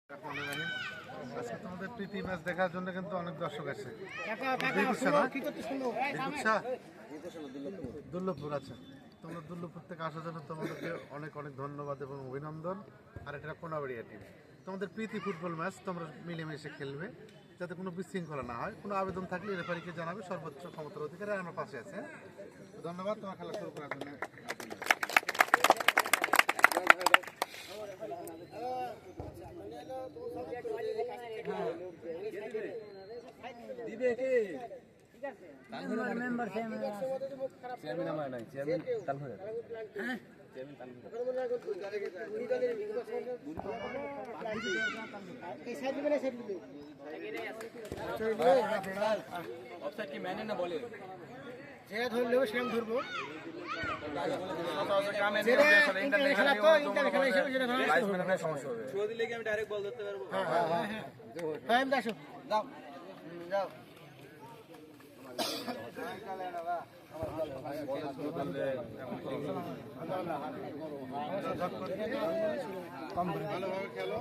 আজকে তোমাদের প্রীতি ম্যাচ দেখার জন্য কিন্তু অনেক দর্শক আছে। দুর্লভপুর, আচ্ছা তোমরা দুর্লভপুর থেকে আসার জন্য তোমাদেরকে অনেক অনেক ধন্যবাদ এবং অভিনন্দন। আর এটা কোনাবাড়িয়া টিম, তোমাদের প্রীতি ফুটবল ম্যাচ তোমরা মিলেমিশে খেলবে, যাতে কোনো বিশৃঙ্খলা না হয়। কোনো আবেদন থাকলে রেফারিকে জানাবে, সর্বোচ্চ ক্ষমতার অধিকারে আমরা পাশে আছি। ধন্যবাদ তোমার খেলা শুরু করার জন্য। ধরলেও সেরকম ধরবো। ভালোভাবে খেলো।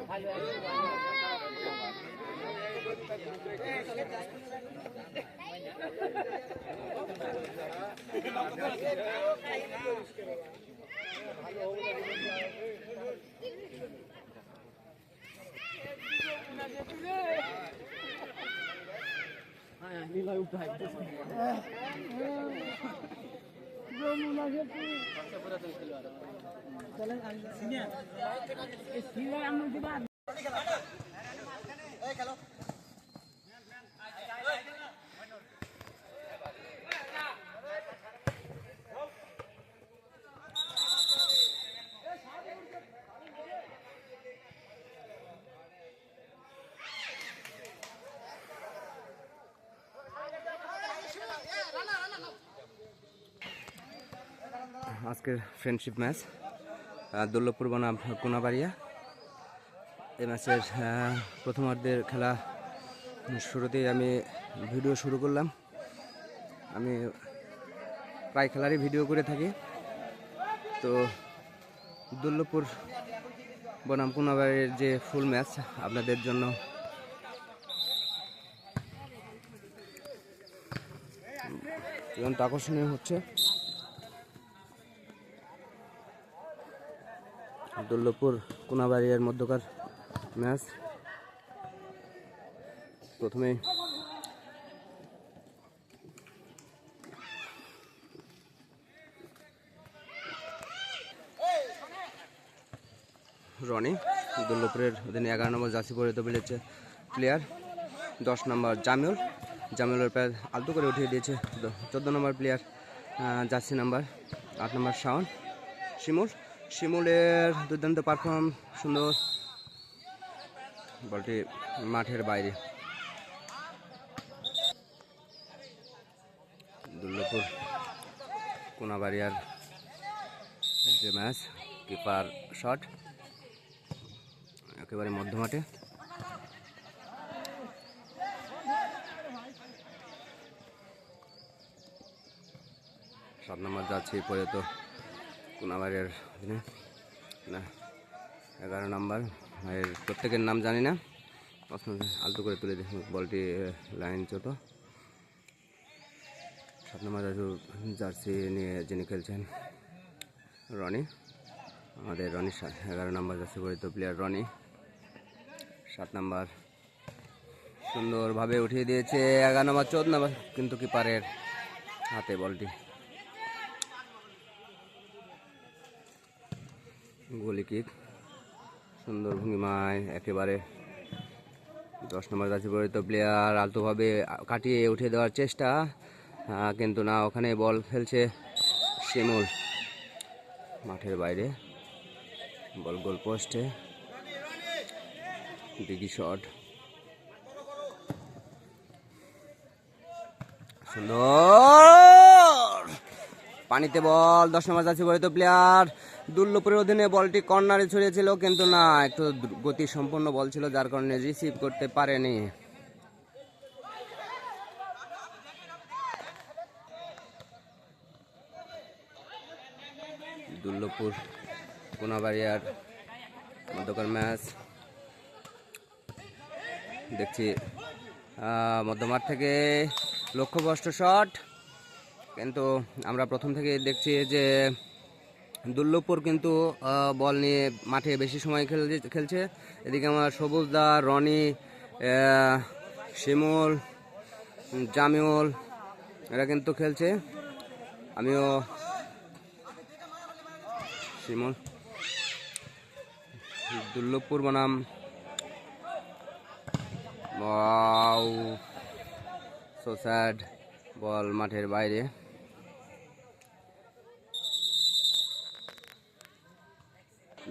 আজকের ফ্রেন্ডশিপ ম্যাচ দুর্লভপুর বনাম কোনাবাড়িয়া। এই ম্যাচের প্রথমার্ধের খেলা শুরুতেই আমি ভিডিও শুরু করলাম। আমি প্রায় খেলারই ভিডিও করে থাকি। তো দুর্লভপুর বনাম কোনাবাড়ির যে ফুল ম্যাচ আপনাদের জন্য আকর্ষণীয় হচ্ছে। দুর্লভপুর কোনাবাড়িয়ার মধ্যকার ম্যাচ। প্রথমে রনি, দুর্লভপুরের অধীনে 11 নম্বর জার্সি পরিহিত প্লেয়ার। 10 নম্বর জামিউলের প্যার আলতো করে উঠিয়ে দিয়েছে 14 নম্বর প্লেয়ার জার্সি নাম্বার 8 নম্বর শাওন। শিমুলের দুর্দান্ত পারফর্ম, সুন্দর বলটি মাঠের বাইরে। দুর্লভপুর কোনাবাড়িয়ার যে ম্যাচ, কিপার শট একেবারে মধ্যমাঠে। সাত নম্বর যাচ্ছে পরিহিত কোনাবাড়িয়ার না 11 নম্বর এর প্রত্যেকের নাম জানি না, আলতো করে তুলে দেখুন বলটি লাইন ছোট। 7 নম্বর জার্সি নিয়ে যিনি খেলছেন রনি, আমাদের রনি 11 নম্বর জার্সি পরিহিত প্লেয়ার রনি। 7 নম্বর সুন্দরভাবে উঠিয়ে দিয়েছে 11 নম্বর 14 নম্বর, কিন্তু কিপারের হাতে বলটি। গোলি কিক, সুন্দর ভঙ্গিমায় একেবারে 10 নম্বর জার্সি পরিহিত প্লেয়ার আলতোভাবে কাটিয়ে উঠিয়ে দেওয়ার চেষ্টা, কিন্তু না, ওখানে বল ফেলছে শিমুল মাঠের বাইরে। বল গোল পোস্টে, ডিগি শট, সুন্দর পানিতে বল। 10 নম্বর জার্সি পরিহিত প্লেয়ার দুর্লভপুরের অধীনে বলটি কর্নারে ছড়িয়েছিল, কিন্তু না, একটু গতি সম্পন্ন বল ছিল, যার কারণে রিসিভ করতে পারেনি। দুর্লভপুর কোনাবাড়িয়ার মধ্যকার ম্যাচ দেখছি মধ্যমাঠ থেকে লক্ষ্যভ্রষ্ট শট, কিন্তু আমরা প্রথম থেকে দেখছি যে দুর্লভপুর কিন্তু বল নিয়ে মাঠে বেশি সময় খেলছে। এদিকে আমার সবুজদা, রনি, শিমুল, জামিউল এরা কিন্তু খেলছে। আমিও শিমুল, দুর্লভপুর বনাম সো স্যাড, বল মাঠের বাইরে।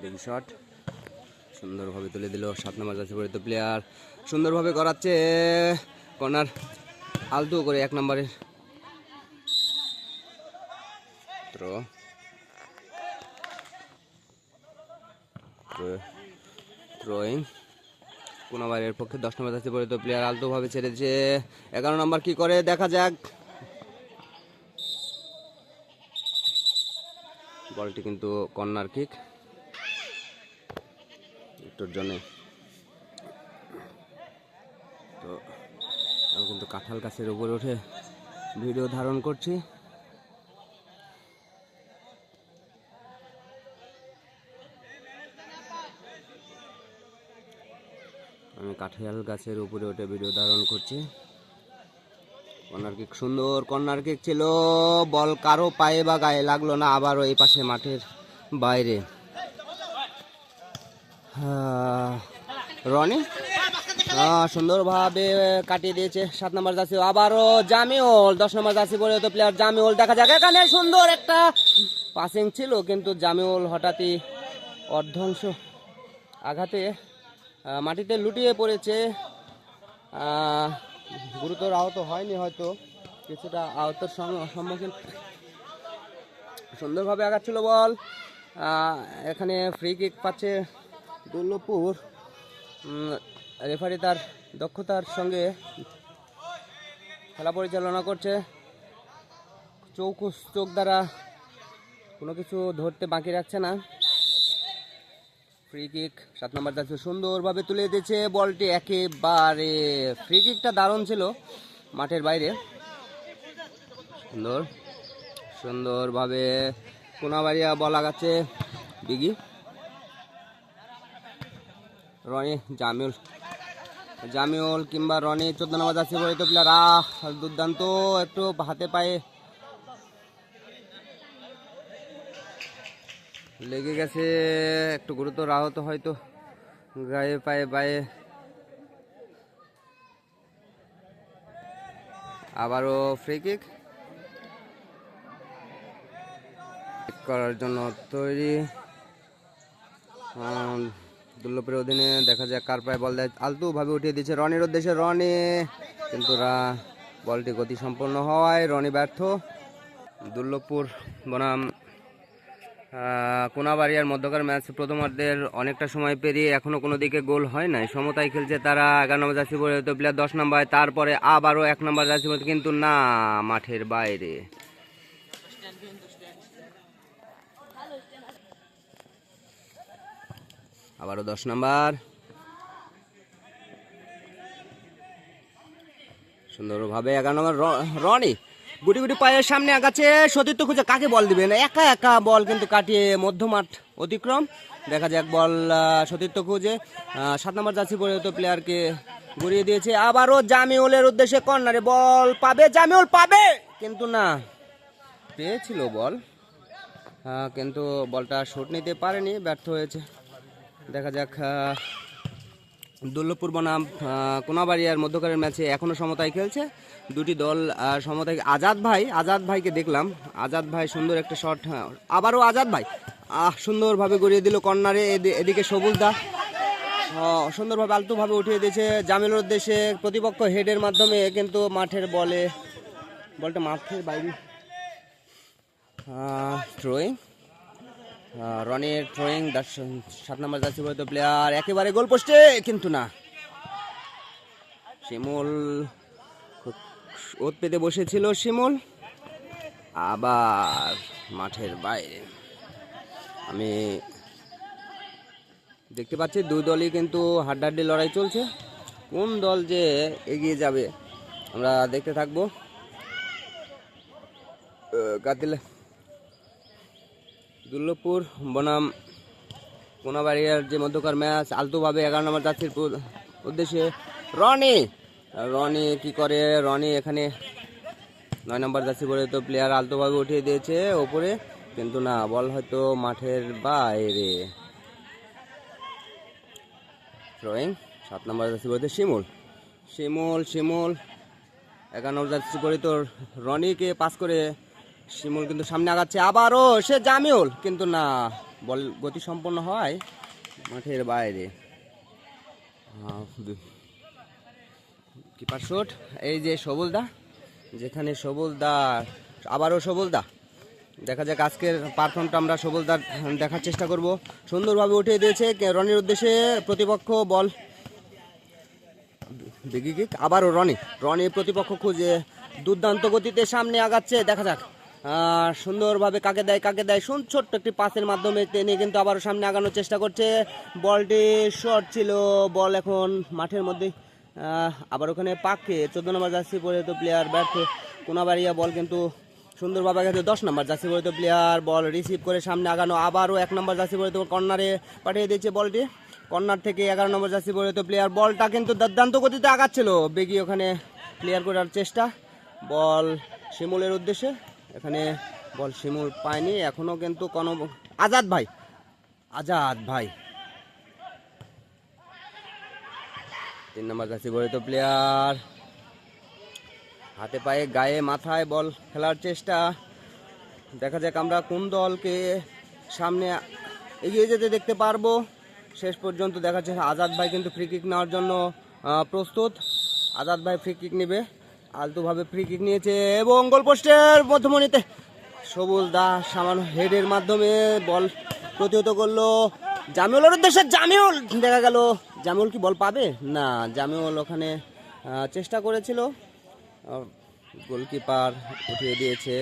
দেখি শট সুন্দরভাবে তুলে দিল 7 নম্বর জার্সি পরিহিত প্লেয়ার, সুন্দরভাবে করাচ্ছে কর্নার, আলতু করে 1 নম্বরের থ্রোয়িং। কোনাবাইরের পক্ষে 10 নম্বর জার্সি পরিহিত প্লেয়ার আলতোভাবে ছেড়ে দিচ্ছে। 11 নম্বর কি করে দেখা যাক। বলটি কিন্তু কর্নার কিক একটুর জন্য। তো আমি কিন্তু কাঁঠাল গাছের উপরে উঠে ভিডিও ধারণ করছি। আমি কাঁঠাল গাছের উপরে উঠে ভিডিও ধারণ করছি। কর্নার কিক, সুন্দর কর্নার কিক ছিল, বল কারো পায়ে বা গায়ে লাগলো না, আবারও এই পাশে মাঠের বাইরে। রনি সুন্দরভাবে কাটিয়ে দিয়েছে 7 নম্বর জার্সি। আবারও জামিউল, 10 নম্বর জার্সি পরিহিত প্লেয়ার জামিউল, দেখা যাক এখানে সুন্দর একটা পাসিং ছিল, কিন্তু জামিউল হঠাৎই অর্ধাংশ আঘাতে মাটিতে লুটিয়ে পড়েছে। গুরুতর আহত হয়নি, হয়তো কিছুটা আহতের সম্মুখীন। সুন্দরভাবে আঘাত ছিল বল। এখানে ফ্রি কিক পাচ্ছে দুর্লভপুর। রেফারি তার দক্ষতার সঙ্গে খেলা পরিচালনা করছে, চোখ দ্বারা কোনো কিছু ধরতে বাকি রাখছে না। ফ্রি কিক 7 নম্বর জার্সি সুন্দরভাবে তুলে দিয়েছে বলটি, একেবারে ফ্রি কিকটা দারুণ ছিল মাঠের বাইরে। সুন্দরভাবে কোনাবাড়িয়া বল আগাচ্ছে বিগি। রনি, জামিউল কিংবা রনি 14 নম্বর জার্সি পরিহিত প্লেয়ার। দুর্দান্ত, একটু হাতে পায়ে লেগে গেছে, একটু গুরুতর আহত হয়তো গায়ে পায়ে বায়ে। আবারও ফ্রি কিক করার জন্য তৈরি দুর্লভপুরের অধীনে। দেখা যায় কার পায়ে বল দেয়, আলতুভাবে উঠিয়ে দিচ্ছে রনির উদ্দেশ্যে। রনি, কিন্তু বলটি গতি সম্পন্ন হওয়ায় রনি ব্যর্থ। দুর্লভপুর বনাম কোনাবাড়িয়ার মধ্যকার ম্যাচ প্রথমার্ধের অনেকটা সময় পেরিয়ে এখনো কোনো দিকে গোল হয় নাই, সমতায় খেলছে তারা। 11 নম্বর জার্সি পরিহিত প্লেয়ার 10 নম্বর, তারপরে আবারও 1 নম্বর জার্সি পরিহিত, কিন্তু না, মাঠের বাইরে। আবারও 10 নম্বর, সুন্দরভাবে 11 নম্বর রনি গুটি গুটি পায়ের সামনে আগাচ্ছে, সতীর্থ খুঁজে কাকে বল দিবেন, একা একা বল কিন্তু কাটিয়ে মধ্যমাঠ অতিক্রম। দেখা যাক বল সতীর্থ খুঁজে 7 নম্বর জার্সি পরিহিত প্লেয়ারকে ঘুরিয়ে দিয়েছে। আবারও জামিউলের উদ্দেশ্যে কর্নারে বল পাবে, জামিউল পাবে, কিন্তু না, পেয়েছিল বল, কিন্তু বলটা শট নিতে পারেনি, ব্যর্থ হয়েছে। দেখা যাক দুর্লভপুর বনাম কোনাবাড়িয়ার মধ্যকারের ম্যাচে এখনো সমতায় খেলছে দুটি দল। সমতায় আজাদ ভাইকে দেখলাম, আজাদ ভাই সুন্দর একটা শট, আবারও আজাদ ভাই সুন্দরভাবে গড়িয়ে দিল কর্নারে। এদিকে সবুজদা সুন্দরভাবে আলতুভাবে উঠিয়ে দিয়েছে জামিলের উদ্দেশ্যে, প্রতিপক্ষ হেডের মাধ্যমে, কিন্তু বলটা মাঠের বাইরে। থ্রোয়িং, রনির থ্রোয়িং, 7 নম্বর জার্সি পরিহিত প্লেয়ার একেবারে গোল পোস্টে, কিন্তু না। শিমুল ওত পেতে বসেছিল, শিমুল আবার মাঠের বাইরে। আমি দেখতে পাচ্ছি দুই দলই কিন্তু হাড্ডাহাড্ডি লড়াই চলছে। কোন দল যে এগিয়ে যাবে আমরা দেখতে থাকবো। কাতিলা দুর্লভপুর বনাম কোনাবাড়িয়ার যে মধ্যকার ম্যাচ, আলতোভাবে 11 নম্বর জার্সির উদ্দেশ্যে রনি রনি কি করে, রনি এখানে 9 নম্বর জার্সি পরে তো প্লেয়ার আলতোভাবে উঠিয়ে দিয়েছে ওপরে, কিন্তু না, বল হয়তো মাঠের বাইরে। থ্রোয়িং 7 নম্বর জার্সি পরে শিমুল শিমুল শিমুল 11 নম্বর জার্সি পরে তো রনিকে পাস করে শিমুল কিন্তু সামনে আগাচ্ছে, আবারও সে জামিউল, কিন্তু না, বল গতি সম্পন্ন হয় মাঠের বাইরে। কিপার শট, এই যে সবুলদা, যেখানে সবুলদা, আবারও সবুলদা, দেখা যাক আজকের পারফর্মটা আমরা সবুলদার দেখার চেষ্টা করব। সুন্দরভাবে উঠিয়ে দিয়েছে রনির উদ্দেশ্যে প্রতিপক্ষ, বল বিগি কিক, আবারও রনি রনি প্রতিপক্ষ খুঁজে দুর্দান্ত গতিতে সামনে আগাচ্ছে, দেখা যাক সুন্দরভাবে কাকে দেয় ছোট্ট একটি পাসের মাধ্যমে তিনি কিন্তু আবারও সামনে আগানোর চেষ্টা করছে। বলটি শর্ট ছিল, বল এখন মাঠের মধ্যে, আবার ওখানে পাকে 14 নম্বর জার্সি পরে তো প্লেয়ার ব্যর্থ। কোনাবাড়িয়া বল কিন্তু সুন্দরভাবে গেছে, 10 নম্বর জার্সি পরে তো প্লেয়ার বল রিসিভ করে সামনে আগানো, আবারও 1 নম্বর জার্সি পরে তো কর্নারে পাঠিয়ে দিয়েছে বলটি, কর্নার থেকে 11 নম্বর জার্সি পরে তো প্লেয়ার বলটা কিন্তু দুর্দান্ত গতিতে আগাচ্ছিল, বেগি ওখানে ক্লিয়ার করার চেষ্টা, বল শিমুলের উদ্দেশ্যে, এখানে বল শিমুল পায়নি এখনো, কিন্তু কোনো আজাদ ভাই 3 নম্বর জার্সি পরে তো প্লেয়ার হাতে পায়ে গায়ে মাথায় বল খেলার চেষ্টা, দেখা যাক আমরা কোন দলকে সামনে এগিয়ে যেতে দেখতে পারবো। শেষ পর্যন্ত দেখা যাচ্ছে আজাদ ভাই কিন্তু ফ্রি কিক নেওয়ার জন্য প্রস্তুত, আজাদ ভাই ফ্রি কিক নেবে, আলতোভাবে ফ্রি কিক নিয়েছে এবং গোলপোস্টের মধ্যমণিতে সবুজ দাস সামান্য হেডের মাধ্যমে বল প্রতিহত করলো জামিউলের উদ্দেশ্যে, জামিউল, দেখা গেল জামিউল কি বল পাবে না, জামিউল ওখানে চেষ্টা করেছিল, গোলকিপার উঠিয়ে দিয়েছে।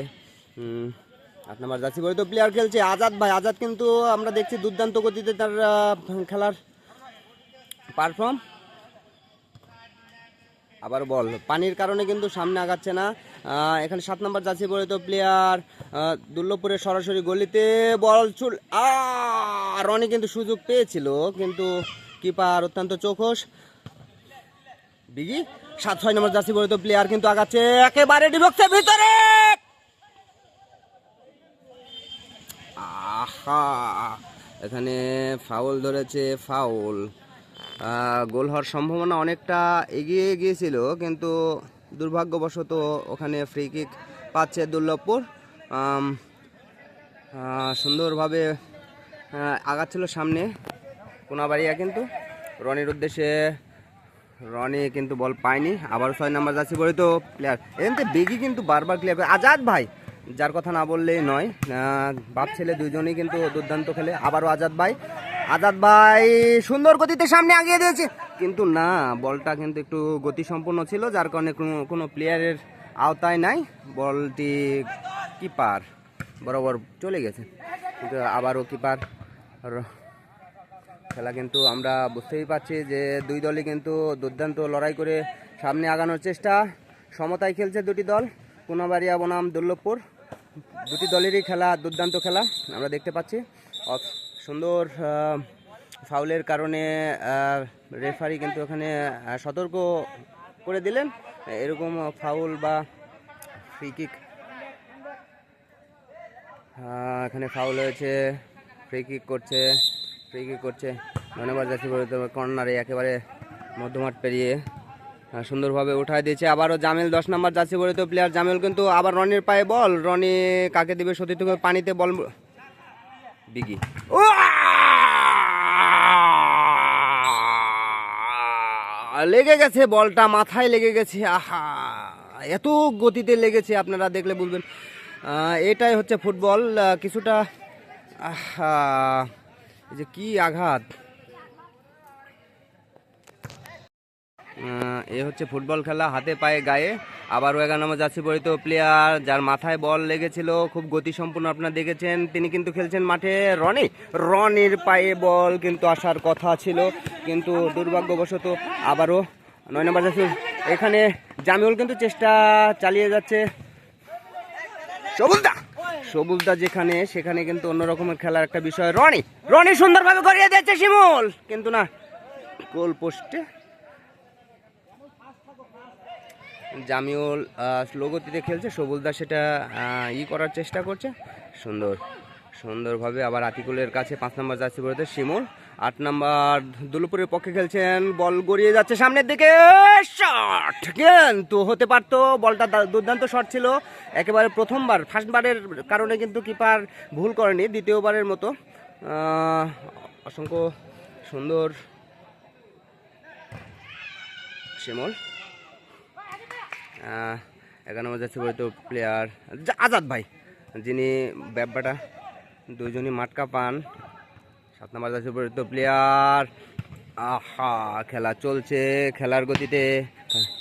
8 নম্বর জার্সি পরে তো প্লেয়ার খেলছে আজাদ ভাই, আজাদ কিন্তু আমরা দেখছি দুর্দান্ত গতিতে তার খেলার পারফর্ম, আবার বল পানির কারণে কিন্তু সামনে আগাচ্ছে না। এখানে 7 নম্বর জার্সি পরে তো প্লেয়ার দুর্লভপুরের সরাসরি গলিতে বল রনি কিন্তু সুযোগ পেয়েছিল, কিন্তু কিপার অত্যন্ত চৌখস, বিগি 7-6 নম্বর জার্সি পরে তো প্লেয়ার কিন্তু আগাচ্ছে একেবারে ডিবক্সের ভিতরে, এখানে ফাউল ধরেছে, ফাউল, গোল হওয়ার সম্ভাবনা অনেকটা এগিয়ে গিয়েছিল, কিন্তু দুর্ভাগ্যবশত ওখানে ফ্রি কিক পাচ্ছে দুর্লভপুর। সুন্দরভাবে আগাচ্ছিল সামনে কোনাবাড়িয়া, কিন্তু রনির উদ্দেশ্যে, রনি কিন্তু বল পায়নি, আবার 6 নম্বর জার্সি পরে তো প্লেয়ার, এখানে বেগি কিন্তু বারবার ক্লিয়ার, আজাদ ভাই যার কথা না বললেই নয়, বাপ ছেলে দুইজনেই কিন্তু দুর্দান্ত খেলে, আবারও আজাদ ভাই সুন্দর গতিতে সামনে আগিয়ে দিয়েছে, কিন্তু না, বলটা কিন্তু একটু গতিসম্পন্ন ছিল, যার কারণে কোনো প্লেয়ারের আওতায় নাই, বলটি কিপার বরাবর চলে গেছে, কিন্তু আবারও কিপার খেলা কিন্তু আমরা বুঝতেই পারছি যে দুই দলই কিন্তু দুর্দান্ত লড়াই করে সামনে আগানোর চেষ্টা, সমতায় খেলছে দুটি দল, কোনাবাড়িয়া বনাম দুর্লভপুর, দুটি দলেরই খেলা দুর্দান্ত খেলা আমরা দেখতে পাচ্ছি। সুন্দর ফাউলের কারণে রেফারি কিন্তু এখানে সতর্ক করে দিলেন, এরকম ফাউল বা ফ্রি কিক, এখানে ফাউল হয়েছে, ফ্রি কিক করছে 9 নম্বর জার্সি পরে তো কর্নারে একেবারে মধ্যমাঠ পেরিয়ে সুন্দরভাবে উঠায় দিয়েছে, আবারও জামিল 10 নম্বর জার্সি পরে তো প্লেয়ার জামিল, কিন্তু আবার রনির পায়ে বল, রনি কাকে দিবে, সতীর্থ পানিতে বল, বিগি লেগে গেছে, বলটা মাথায় লেগে গেছে, আহা এত গতিতে লেগেছে আপনারা দেখলে বুঝবেন, এটাই হচ্ছে ফুটবল, কিছুটা আহা এই যে কি আঘাত, এ হচ্ছে ফুটবল খেলা, হাতে পায়ে গায়ে, আবারও 11 নম্বর জার্সি পরিহিত প্লেয়ার যার মাথায় বল লেগেছিল, খুব গতিসম্পন্ন আপনারা দেখেছেন, তিনি কিন্তু খেলছেন মাঠে, রনির পায়ে বল কিন্তু আসার কথা ছিল, কিন্তু দুর্ভাগ্যবশত আবারও 9 নম্বর জার্সি এখানে জামিউল কিন্তু চেষ্টা চালিয়ে যাচ্ছে। সবুজদা যেখানে সেখানে কিন্তু অন্য রকমের খেলার একটা বিষয়। রনি সুন্দরভাবে করিয়ে দিয়েছে শিমুল, কিন্তু না, গোল পোস্টে। জামিউল স্লো গতিতে খেলছে, সবুজদা সেটা করার চেষ্টা করছে সুন্দরভাবে। আবার আতিকুলের কাছে 5 নম্বর জার্সি পড়েছে শিমুল। 8 নম্বর দুলুপুরের পক্ষে খেলছেন, বল গড়িয়ে যাচ্ছে সামনের দিকে, শট কিন্তু হতে পারতো, বলটা দুর্দান্ত শট ছিল। একেবারে ফার্স্টবারের কারণে কিন্তু কিপার ভুল করেনি, দ্বিতীয়বারের মতো। অসংখ্য সুন্দর শিমুল। 11 নম্বর যাচ্ছে বলতো প্লেয়ার আজাদ ভাই, যিনি ব্যাপারটা দুজনই মাটকা পান। 7 নম্বর যাচ্ছে বলতো প্লেয়ার। খেলা চলছে, খেলার গতিতে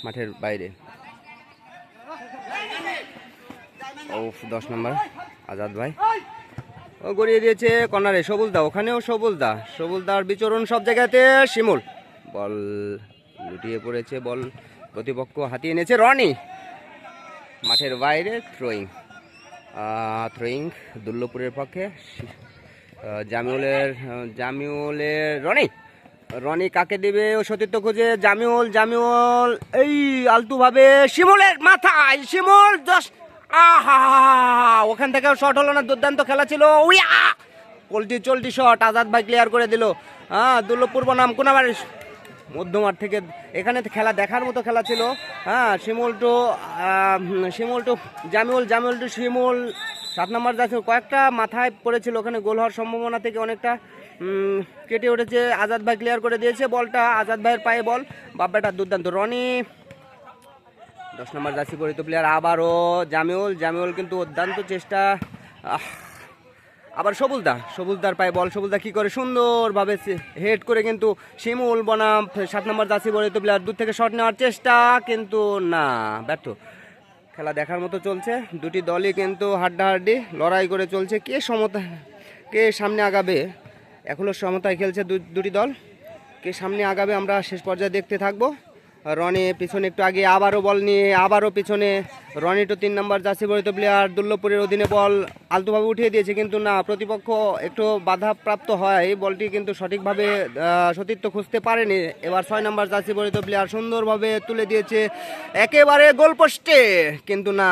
মাঠের বাইরে। 10 নম্বর আজাদ ভাই ও গড়িয়ে দিয়েছে কর্নারে। সবুজদা, ওখানেও সবুজদার বিচরণ সব জায়গাতে। শিমুল বল লুটিয়ে পড়েছে, বল প্রতিপক্ষ হাতিয়ে এনেছে। রনি মাঠের বাইরে, থ্রোয়িং দুর্লভপুরের পক্ষে। জামিউলের রনি কাকে দিবে, ও সতীর্থ খুঁজে। জামিউল এই আলতুভাবে শিমুলের মাথায়, শিমুল ওখান থেকেও শট হলো না, দুর্দান্ত খেলা ছিল। চল্টি শট আজাদ ভাই ক্লিয়ার করে দিল। দুর্লভপুর বনাম কোনাবাড়ি মধ্যমাঠ থেকে। এখানে খেলা দেখার মতো খেলা ছিল। শিমুল টু জামিউল টু শিমুল। 7 নম্বর যাচ্ছে, কয়েকটা মাথায় পড়েছিল, ওখানে গোল হওয়ার সম্ভাবনা থেকে অনেকটা কেটে উঠেছে। আজাদ ভাই ক্লিয়ার করে দিয়েছে বলটা, আজাদ ভাইয়ের পায়ে বল, বাব্বাটা দুর্দান্ত। রনি 10 নম্বর জার্সি পরিত প্লেয়ার। আবারও জামিউল কিন্তু দুর্দান্ত চেষ্টা। আবার সবুজদার পায়ে বল, সবুজদা কি করে সুন্দরভাবে হেড করে কিন্তু শিমুল বনাম 7 নম্বর জার্সি পরিত প্লেয়ার দূর থেকে শট নেওয়ার চেষ্টা, কিন্তু না, ব্যর্থ। খেলা দেখার মতো চলছে, দুটি দলই কিন্তু হাড্ডাহাড্ডি লড়াই করে চলছে। কে সামনে আগাবে, এখনও সমতায় খেলছে দুটি দল। কে সামনে আগাবে আমরা শেষ পর্যায়ে দেখতে থাকবো। রনি পিছনে একটু আগে, আবারও বল নিয়ে, আবারও পিছনে। রনি টু 3 নম্বর জার্সি পরিত প্লেয়ার, দুর্লভপুরের অধীনে বল আলতোভাবে উঠিয়ে দিয়েছে, কিন্তু না, প্রতিপক্ষ একটু বাধাপ্রাপ্ত হয়, বলটি কিন্তু সঠিকভাবে সতীর্থ খুঁজতে পারেনি। এবার 6 নম্বর জার্সি পরিত প্লেয়ার সুন্দরভাবে তুলে দিয়েছে একেবারে গোলপোস্টে, কিন্তু না,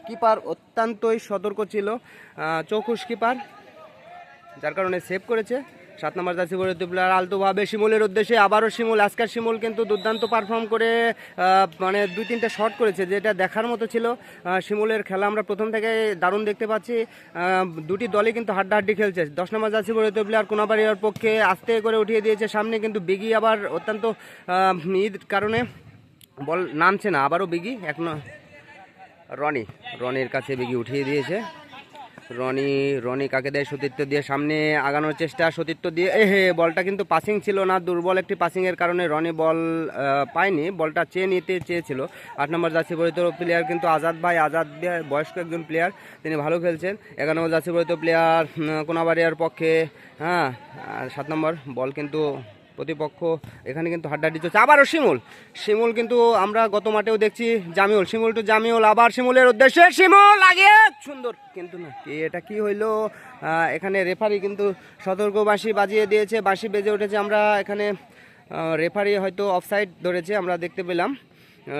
কিপার অত্যন্তই সতর্ক ছিল, চৌখুশ কিপার, যার কারণে সেভ করেছে। 7 নম্বর জার্সি পরিত প্লেয়ার আলতোভাবে শিমুলের উদ্দেশ্যে। আবারও আজকের শিমুল কিন্তু দুর্দান্ত পারফর্ম করে মানে 2-3টে শট করেছে, যেটা দেখার মতো ছিল। শিমুলের খেলা আমরা প্রথম থেকে দারুণ দেখতে পাচ্ছি। দুটি দলই কিন্তু হাড্ডাহাড্ডি খেলছে। 10 নম্বর জার্সি পরিত প্লেয়ার কোনাবাড়িয়ার পক্ষে আস্তে করে উঠিয়ে দিয়েছে সামনে, কিন্তু বিগি আবার অত্যন্ত কারণে বল নামছে না। আবারও বিগি, রনির কাছে বিগি উঠিয়ে দিয়েছে। রনি কাকে দেয়, সতীর্থ দিয়ে সামনে আগানোর চেষ্টা, সতীর্থ দিয়ে বলটা কিন্তু পাসিং ছিল না, দুর্বল একটি পাসিংয়ের কারণে রনি বল পায়নি, বলটা নিতে চেয়েছিল। 8 নম্বর জার্সি পরিত প্লেয়ার কিন্তু আজাদ ভাই বয়স্ক একজন প্লেয়ার, তিনি ভালো খেলছেন। 11 নম্বর জার্সি পরিত প্লেয়ার কোনাবাড়িয়ার পক্ষে। 7 নম্বর বল কিন্তু প্রতিপক্ষ এখানে কিন্তু হাড্ডাহাড্ডি চলছে। আবারও শিমুল কিন্তু আমরা গত মাঠেও দেখছি। শিমুল টু জামিউল, আবার শিমুলের উদ্দেশ্যে, শিমুল আগে সুন্দর, কিন্তু না, এটা কি হইলো? এখানে রেফারি কিন্তু সতর্ক বাঁশি বাজিয়ে দিয়েছে, বাঁশি বেজে উঠেছে। আমরা এখানে রেফারি হয়তো অফসাইড ধরেছে, আমরা দেখতে পেলাম।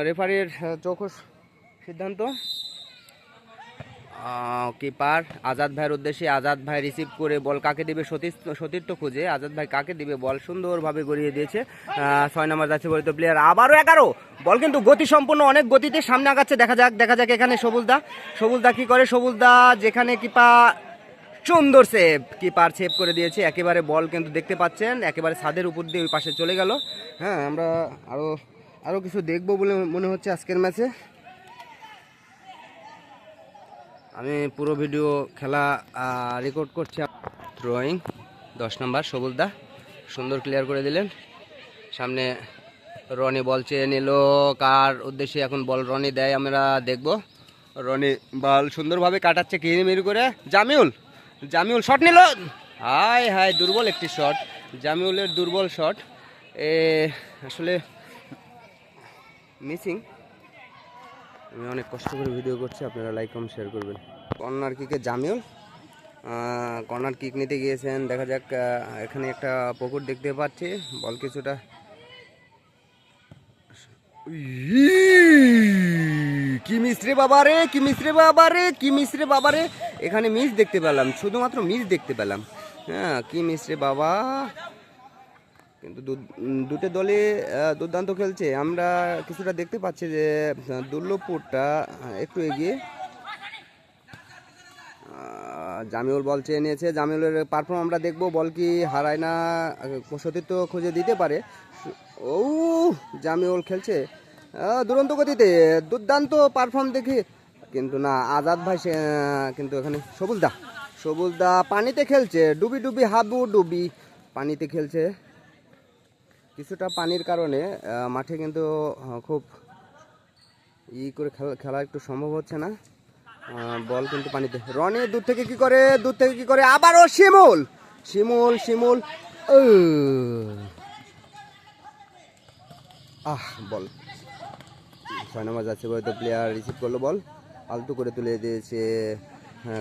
রেফারির চৌখুশ সিদ্ধান্ত। কিপার আজাদ ভাইয়ের উদ্দেশ্যে, আজাদ ভাই রিসিভ করে বল কাকে দিবে, সতীর্থ খুঁজে আজাদ ভাই কাকে দিবে, বল সুন্দরভাবে গড়িয়ে দিয়েছে। 6 নম্বর যাচ্ছে বলিত প্লেয়ার। আবারও 11 বল কিন্তু গতি সম্পূর্ণ, অনেক গতিতে সামনে আগাচ্ছে। দেখা যাক এখানে সবুজদা কি করে। সবুজদা যেখানে কিপার সুন্দর সেভ, কিপার সেভ করে দিয়েছে একেবারে। বল কিন্তু দেখতে পাচ্ছেন একেবারে ছাদের উপর দিয়ে ওই পাশে চলে গেল। আমরা আরও কিছু দেখবো বলে মনে হচ্ছে আজকের ম্যাচে। আমি পুরো ভিডিও খেলা রেকর্ড করছি। থ্রোয়িং 10 নম্বর সবুজদা সুন্দর ক্লিয়ার করে দিলেন। সামনে রনি বল চেয়ে নিল, কার উদ্দেশ্যে এখন বল রনি দেয় আমরা দেখব। রনি বল সুন্দরভাবে কাটাচ্ছে কিরিমিরি করে। জামিউল শট নিল, হায় দুর্বল একটি শট, জামিউলের দুর্বল শট। আসলে মিসিং। আমি অনেক কষ্ট করে ভিডিও করছি, আপনারা লাইক কমেন্ট শেয়ার করবেন। কর্নার কিকে জামিউল কর্নার কিক নিতে গিয়েছেন। দেখা যাক, এখানে একটা পুকুর দেখতে পাচ্ছি। বল কিছুটা কি মিস্ত্রি বাবা রে, কি মিস্ত্রি বাবা রে, কি মিস্ত্রি বাবা রে। এখানে মিস দেখতে পেলাম, শুধুমাত্র মিস দেখতে পেলাম। হ্যাঁ, কি মিস্ত্রি বাবা। কিন্তু দুটো দলে দুর্দান্ত খেলছে। আমরা কিছুটা দেখতে পাচ্ছি যে দুর্লভপুরটা একটু এগিয়ে। জামিউল বল চেয়ে নিয়েছে, জামিউলের পারফর্ম আমরা দেখবো, বল কি হারায় না, সতীর্থ খুঁজে দিতে পারে। ও জামিউল খেলছে দুরন্ত গতিতে, দুর্দান্ত পারফর্ম দেখি, কিন্তু না আজাদ ভাই কিন্তু এখানে সবুজদা পানিতে খেলছে, ডুবি ডুবি হাবু ডুবি পানিতে খেলছে। কিছুটা পানির কারণে মাঠে কিন্তু খুব করে খেলা একটু সম্ভব হচ্ছে না। বল কিন্তু পানিতে, রনি দূর থেকে কি করে, আবারও শিমুল বল 6 নম্বর যাচ্ছে হয়তো, প্লেয়ার রিসিভ করলো, বল আলতু করে তুলে দিয়েছে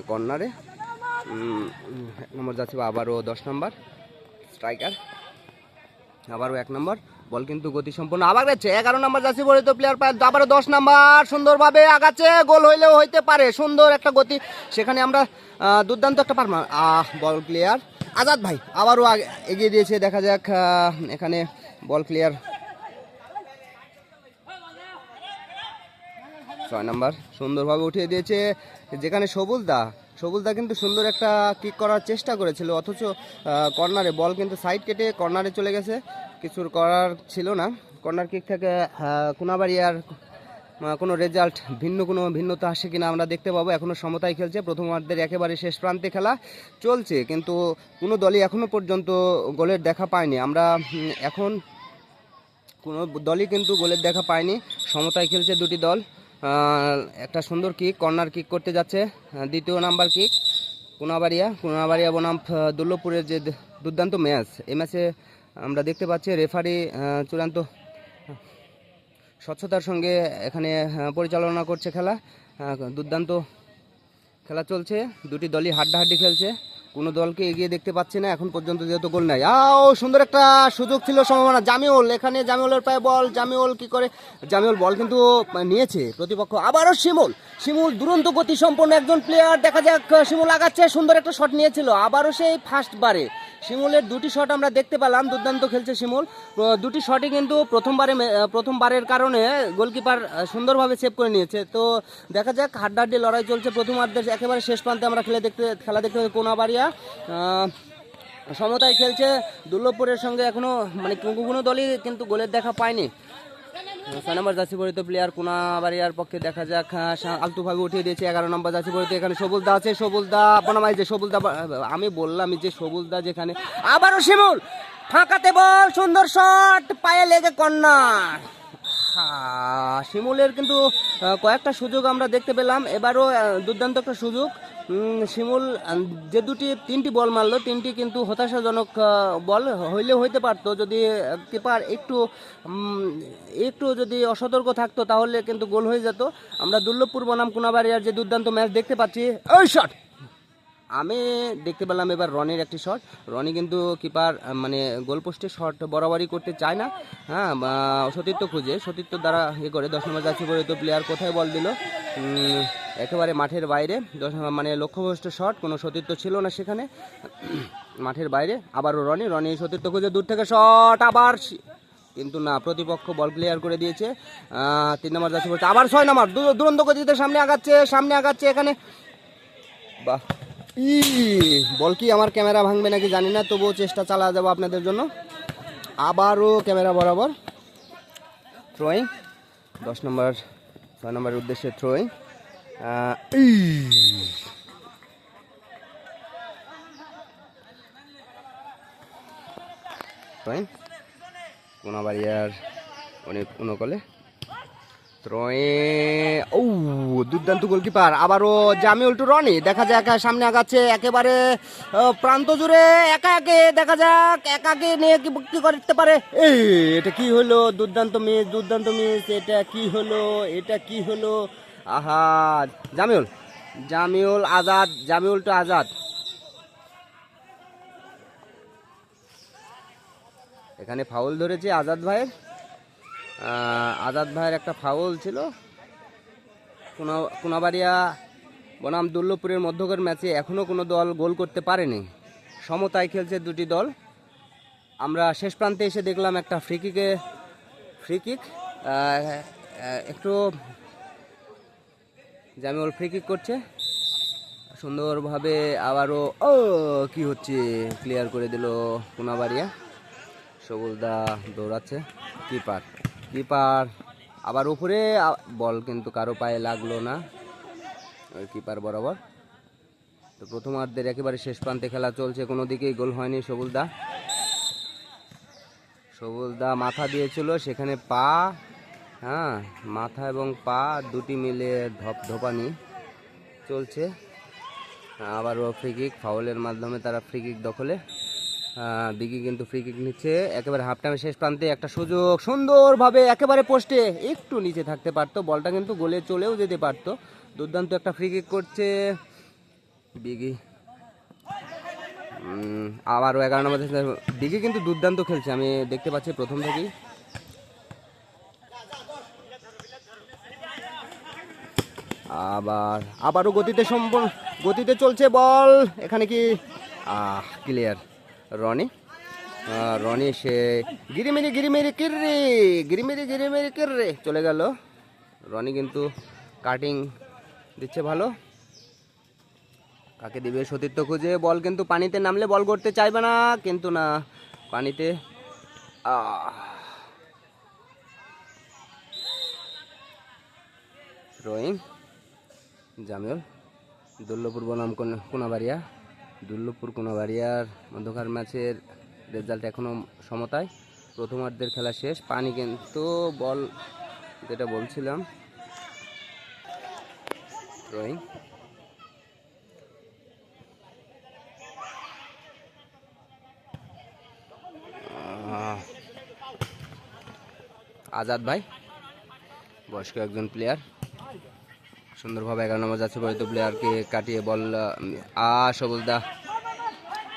কর্নারে। 1 নম্বর যাচ্ছে আবারও 10 নম্বর স্ট্রাইকার, আবারও 1 নম্বর বল কিন্তু গতি সম্পন্ন আবার যাচ্ছে। 11 নম্বর যাচ্ছে বলে তো প্লেয়ার পায়, আবারও 10 নম্বর সুন্দরভাবে আগাচ্ছে, গোল হইলেও হইতে পারে, সুন্দর একটা গতি সেখানে আমরা দুর্দান্ত একটা পারফরম্যান্স। বল ক্লিয়ার, আজাদ ভাই আবারও এগিয়ে দিয়েছে। দেখা যাক এখানে বল ক্লিয়ার। 6 নম্বর সুন্দরভাবে উঠিয়ে দিয়েছে, যেখানে সবুজদা কিন্তু সুন্দর একটা কিক করার চেষ্টা করেছিল, অথচ কর্নারে বল কিন্তু সাইড কেটে কর্নারে চলে গেছে। কিছুর করার ছিল না। কর্নার কিক থেকে কোনাবাড়িয়ার কোনো রেজাল্ট ভিন্নতা আসে কিনা আমরা দেখতে পাবো। এখনও সমতায় খেলছে, প্রথমার্ধের একেবারে শেষ প্রান্তে খেলা চলছে, কিন্তু কোনো দলই এখনও পর্যন্ত গোলের দেখা পায়নি। আমরা এখন কোনো দলই কিন্তু গোলের দেখা পায়নি, সমতায় খেলছে দুটি দল। একটা সুন্দর কিক, কর্নার কিক করতে যাচ্ছে, দ্বিতীয় নাম্বার কিক কোনাবাড়িয়া বনাম দুর্লভপুরের যে দুর্দান্ত ম্যাচ, এই ম্যাচে আমরা দেখতে পাচ্ছি রেফারি চূড়ান্ত স্বচ্ছতার সঙ্গে এখানে পরিচালনা করছে খেলা। দুর্দান্ত খেলা চলছে, দুটি দলই হাড্ডাহাড্ডি খেলছে, কোনো দলকে এগিয়ে দেখতে পাচ্ছি না এখন পর্যন্ত, যেহেতু গোল নাই। সুন্দর একটা সুযোগ ছিল, সম্ভাবনা, জামিউল, এখানে জামিউলের পায়ে বল, জামিউল কি করে, জামিউল বল কিন্তু নিয়েছে প্রতিপক্ষ। আবারও শিমুল দুরন্ত গতি সম্পন্ন একজন প্লেয়ার, দেখা যাক শিমুল আগাচ্ছে, সুন্দর একটা শট নিয়েছিল, আবারও সেই ফার্স্ট বারে শিমুলের দুটি শট আমরা দেখতে পেলাম, দুর্দান্ত খেলছে শিমুল। দুটি শটই কিন্তু প্রথমবারের কারণে গোলকিপার সুন্দরভাবে সেভ করে নিয়েছে। তো দেখা যাক, হাড্ডাহাড্ডি লড়াই চলছে প্রথমার্ধের একেবারে শেষ প্রান্তে আমরা খেলা দেখতে কোনাবাড়িয়া সমতায় খেলছে দুর্লভপুরের সঙ্গে, এখনো মানে কোনো দলই কিন্তু গোলের দেখা পায়নি। 6 নম্বর জার্সি পরিহিত প্লেয়ার কোনাবাড়িয়ার পক্ষে, দেখা যাক আলতুভাবে উঠিয়ে দিয়েছে। 11 নম্বর জার্সি পরিহিত, এখানে সবুজদা আছে, আমি বললাম যে সবুজদা যেখানে, আবারও শিমুল ফাঁকাতে বল, সুন্দর শট, পায়ে লেগে কর্নার। শিমুলের কিন্তু কয়েকটা সুযোগ আমরা দেখতে পেলাম, এবারও দুর্দান্ত একটা সুযোগ। শিমুল যে তিনটি বল মারলো, তিনটি কিন্তু হতাশাজনক বল হইলেও হইতে পারতো, যদি কিপার একটু যদি অসতর্ক থাকতো তাহলে কিন্তু গোল হয়ে যেত। আমরা দুর্লভপুর বনাম কোনাবাড়িয়ার যে দুর্দান্ত ম্যাচ দেখতে পাচ্ছি, ওই শট আমি দেখতে পেলাম এবার রনির একটি শট। রনি কিন্তু কিপার মানে গোলপোস্টে শট বরাবরই করতে চায় না, হ্যাঁ, সতীর্থ খুঁজে, সতীর্থ দ্বারা করে। 10 নম্বর যাচ্ছে পরিহিত প্লেয়ার কোথায় বল দিল, একেবারে মাঠের বাইরে, মানে লক্ষ্যভ্রষ্ট শট, কোনো সতীর্থ ছিল না সেখানে, মাঠের বাইরে। আবারও রনি সতীর্থ খুঁজে, দূর থেকে শট, আবার কিন্তু না, প্রতিপক্ষ বল ক্লিয়ার করে দিয়েছে। 3 নম্বর যাচ্ছে পরিহিত, আবার 6 নম্বর দুরন্ত গতিতে সামনে আগাচ্ছে এখানে, বাহ, বল কি আমার ক্যামেরা ভাঙবে নাকি জানি না, তবুও চেষ্টা চালা যাবো আপনাদের জন্য। আবারও ক্যামেরা বরাবর থ্রোয়িং, 6 নম্বরের উদ্দেশ্যে থ্রোয়িং। কোনাবাড়িয়ার অনেক অনুকূলে ও দুর্দান্ত গোলকিপার, আবারও জামিউল টু রনি, দেখা যাক সামনে আগাচ্ছে একেবারে প্রান্ত জুড়ে, একা একে দেখা যাক একাকে নিয়ে কি করতে পারে। এই এটা কি হলো, দুর্দান্ত মিস, দুর্দান্ত মিস, এটা কি হলো, এটা কি হলো, আহা জামিউল, জামিউল আজাদ, জামিউল টু আজাদ। এখানে ফাউল ধরেছে আজাদ ভাইয়ের, আজাদ ভাইয়ের একটা ফাউল ছিল। কোনাবাড়িয়া বনাম দুর্লভপুরের মধ্যকার ম্যাচে এখনও কোনো দল গোল করতে পারেনি, সমতায় খেলছে দুটি দল। আমরা শেষ প্রান্তে এসে দেখলাম একটা ফ্রি কিক, একটু জামিউল ফ্রি কিক করছে সুন্দরভাবে, আবারও কি হচ্ছে, ক্লিয়ার করে দিল কোনাবাড়িয়া। সবুজদা দৌড়াচ্ছে, কিপার আবার উপরে, বল কিন্তু কারো পায়ে লাগলো না, ওই কিপার বরাবর। তো প্রথমার্ধের একেবারে শেষ প্রান্তে খেলা চলছে, কোনো দিকেই গোল হয়নি। সবুজদা মাথা দিয়েছিল, সেখানে পা, হ্যাঁ মাথা এবং পা দুটি মিলে ধপানি চলছে। আবারও ফ্রি কিক, ফাউলের মাধ্যমে তারা ফ্রি কিক দখলে, বিগি কিন্তু ফ্রি কিক নিচ্ছে। একেবারে হাফ টাইমের শেষ প্রান্তে একটা সুযোগ, সুন্দরভাবে একেবারে পোস্টে, একটু নিচে থাকতে পারতো, বলটা কিন্তু গোলে চলেও যেতে পারতো। দুর্দান্ত একটা ফ্রি কিক করছে বিগি, আবারও 11 নম্বর। বিগি কিন্তু দুর্দান্ত খেলছে, আমি দেখতে পাচ্ছি প্রথম থেকেই। আবারও গতিতে চলছে বল, এখানে কি ক্লিয়ার রনি সে গিরিমেরি কিররে চলে গেল। রনি কিন্তু কাটিং দিচ্ছে ভালো, কাকে দিবে সতীর্থ খুঁজে, বল কিন্তু পানিতে নামলে বল করতে চাইবে না, কিন্তু না পানিতে রোয়িং জামিউল। দুর্লভপুর বনাম কোনাবাড়িয়ার মধ্যকার ম্যাচের রেজাল্ট এখনো সমতায়, প্রথমার্ধের খেলা শেষ। পানি কিন্তু বল, যেটা বলছিলাম, রোয়িং আজাদ ভাই বয়স্ক একজন প্লেয়ার, সুন্দরভাবে 11 নম্বর যাচ্ছে পরিচিত প্লেয়ারকে কাটিয়ে বল, সবুজদা,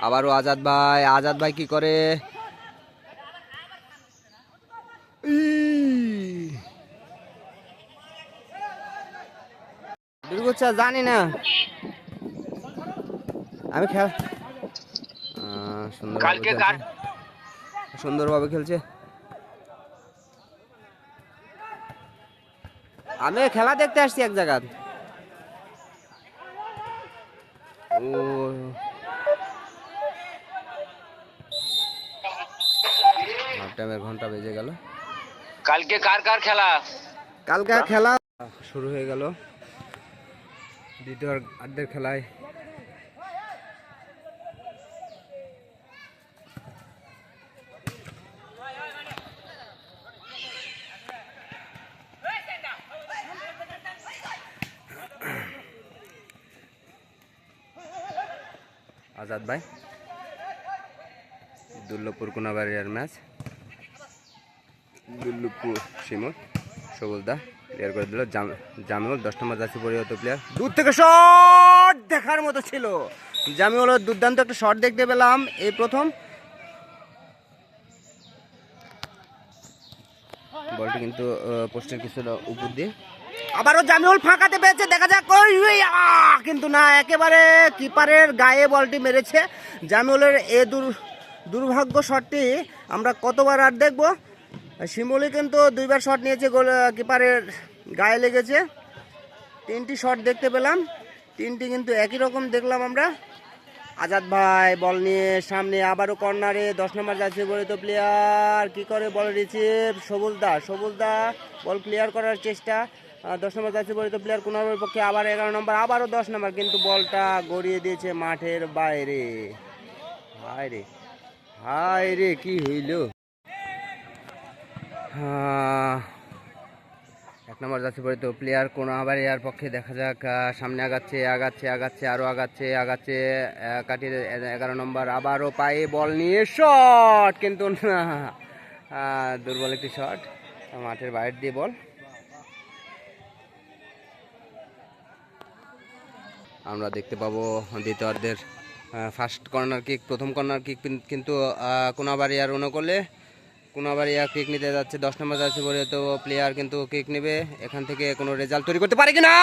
আবারও আজাদ ভাই কি করে, জানি না আমি সুন্দরভাবে খেলছে, আমি খেলা দেখতে আসছি এক জায়গা। হাফ টাইমের ঘন্টা বেজে গেল। কালকে খেলা শুরু হয়ে গেল, দ্বিতীয়ার্ধের খেলায় আজাদ ভাই, দুর্লভপুর কোনাবাড়িয়ার ম্যাচ, দুর্লভপুর শিমুল, সবুজদা ক্লিয়ার করে দিল, জামিউল 10 নম্বর যাচ্ছে পরিহত প্লেয়ার, দূর থেকে শট দেখার মতো ছিল, জামিউলের দুর্দান্ত একটা শট দেখতে পেলাম এই প্রথম। বলটি কিন্তু পোস্টের কিছুটা উপর দিয়ে, আবারও জামিউল ফাঁকাতে পেয়েছে, দেখা যাক, কিন্তু না, একেবারে কিপারের গায়ে বলটি মেরেছে। জামিউলের এ দুর্ভাগ্য শটটি আমরা কতবার আর দেখব। শিমুলি কিন্তু 2বার শট নিয়েছে, গোল কিপারের গায়ে লেগেছে। 3টি শট দেখতে পেলাম, 3টি কিন্তু একই রকম দেখলাম আমরা। আজাদ ভাই বল নিয়ে সামনে, আবারও কর্নারে 10 নম্বর যাচ্ছে পরিচিত প্লেয়ার, কি করে বল রিসিভ, সবুজদা বল ক্লিয়ার করার চেষ্টা, 10 নম্বর যাচ্ছে পরিচিত প্লেয়ার কোনাবাড়ির পক্ষে, আবার 11 নম্বর, আবারও 10 নম্বর, কিন্তু বলটা গড়িয়ে দিয়েছে মাঠের বাইরে। হায় রে কি হইল, এক নম্বর যাচ্ছে পরিত প্লেয়ার কোনাবাড়িয়ার পক্ষে। দেখা যাক সামনে আগাচ্ছে আগাচ্ছে আগাচ্ছে আরও আগাচ্ছে আগাচ্ছে কাটিয়ে 11 নম্বর আবারও পায়ে বল নিয়ে শট, কিন্তু না, দুর্বল একটি শট, মাঠের বাইরে দিয়ে বল। আমরা দেখতে পাবো দ্বিতীয়ার্ধের ফার্স্ট কর্নার কিক, প্রথম কর্নার কিক কিন্তু কোনাবাড়িয়ার অনুকূলে। কোনাবাড়িয়া কিক নিতে যাচ্ছে, 10 নম্বর যাচ্ছে বলে তো প্লেয়ার কিন্তু কিক নেবে। এখান থেকে কোনো রেজাল্ট তৈরি করতে পারে কিনা,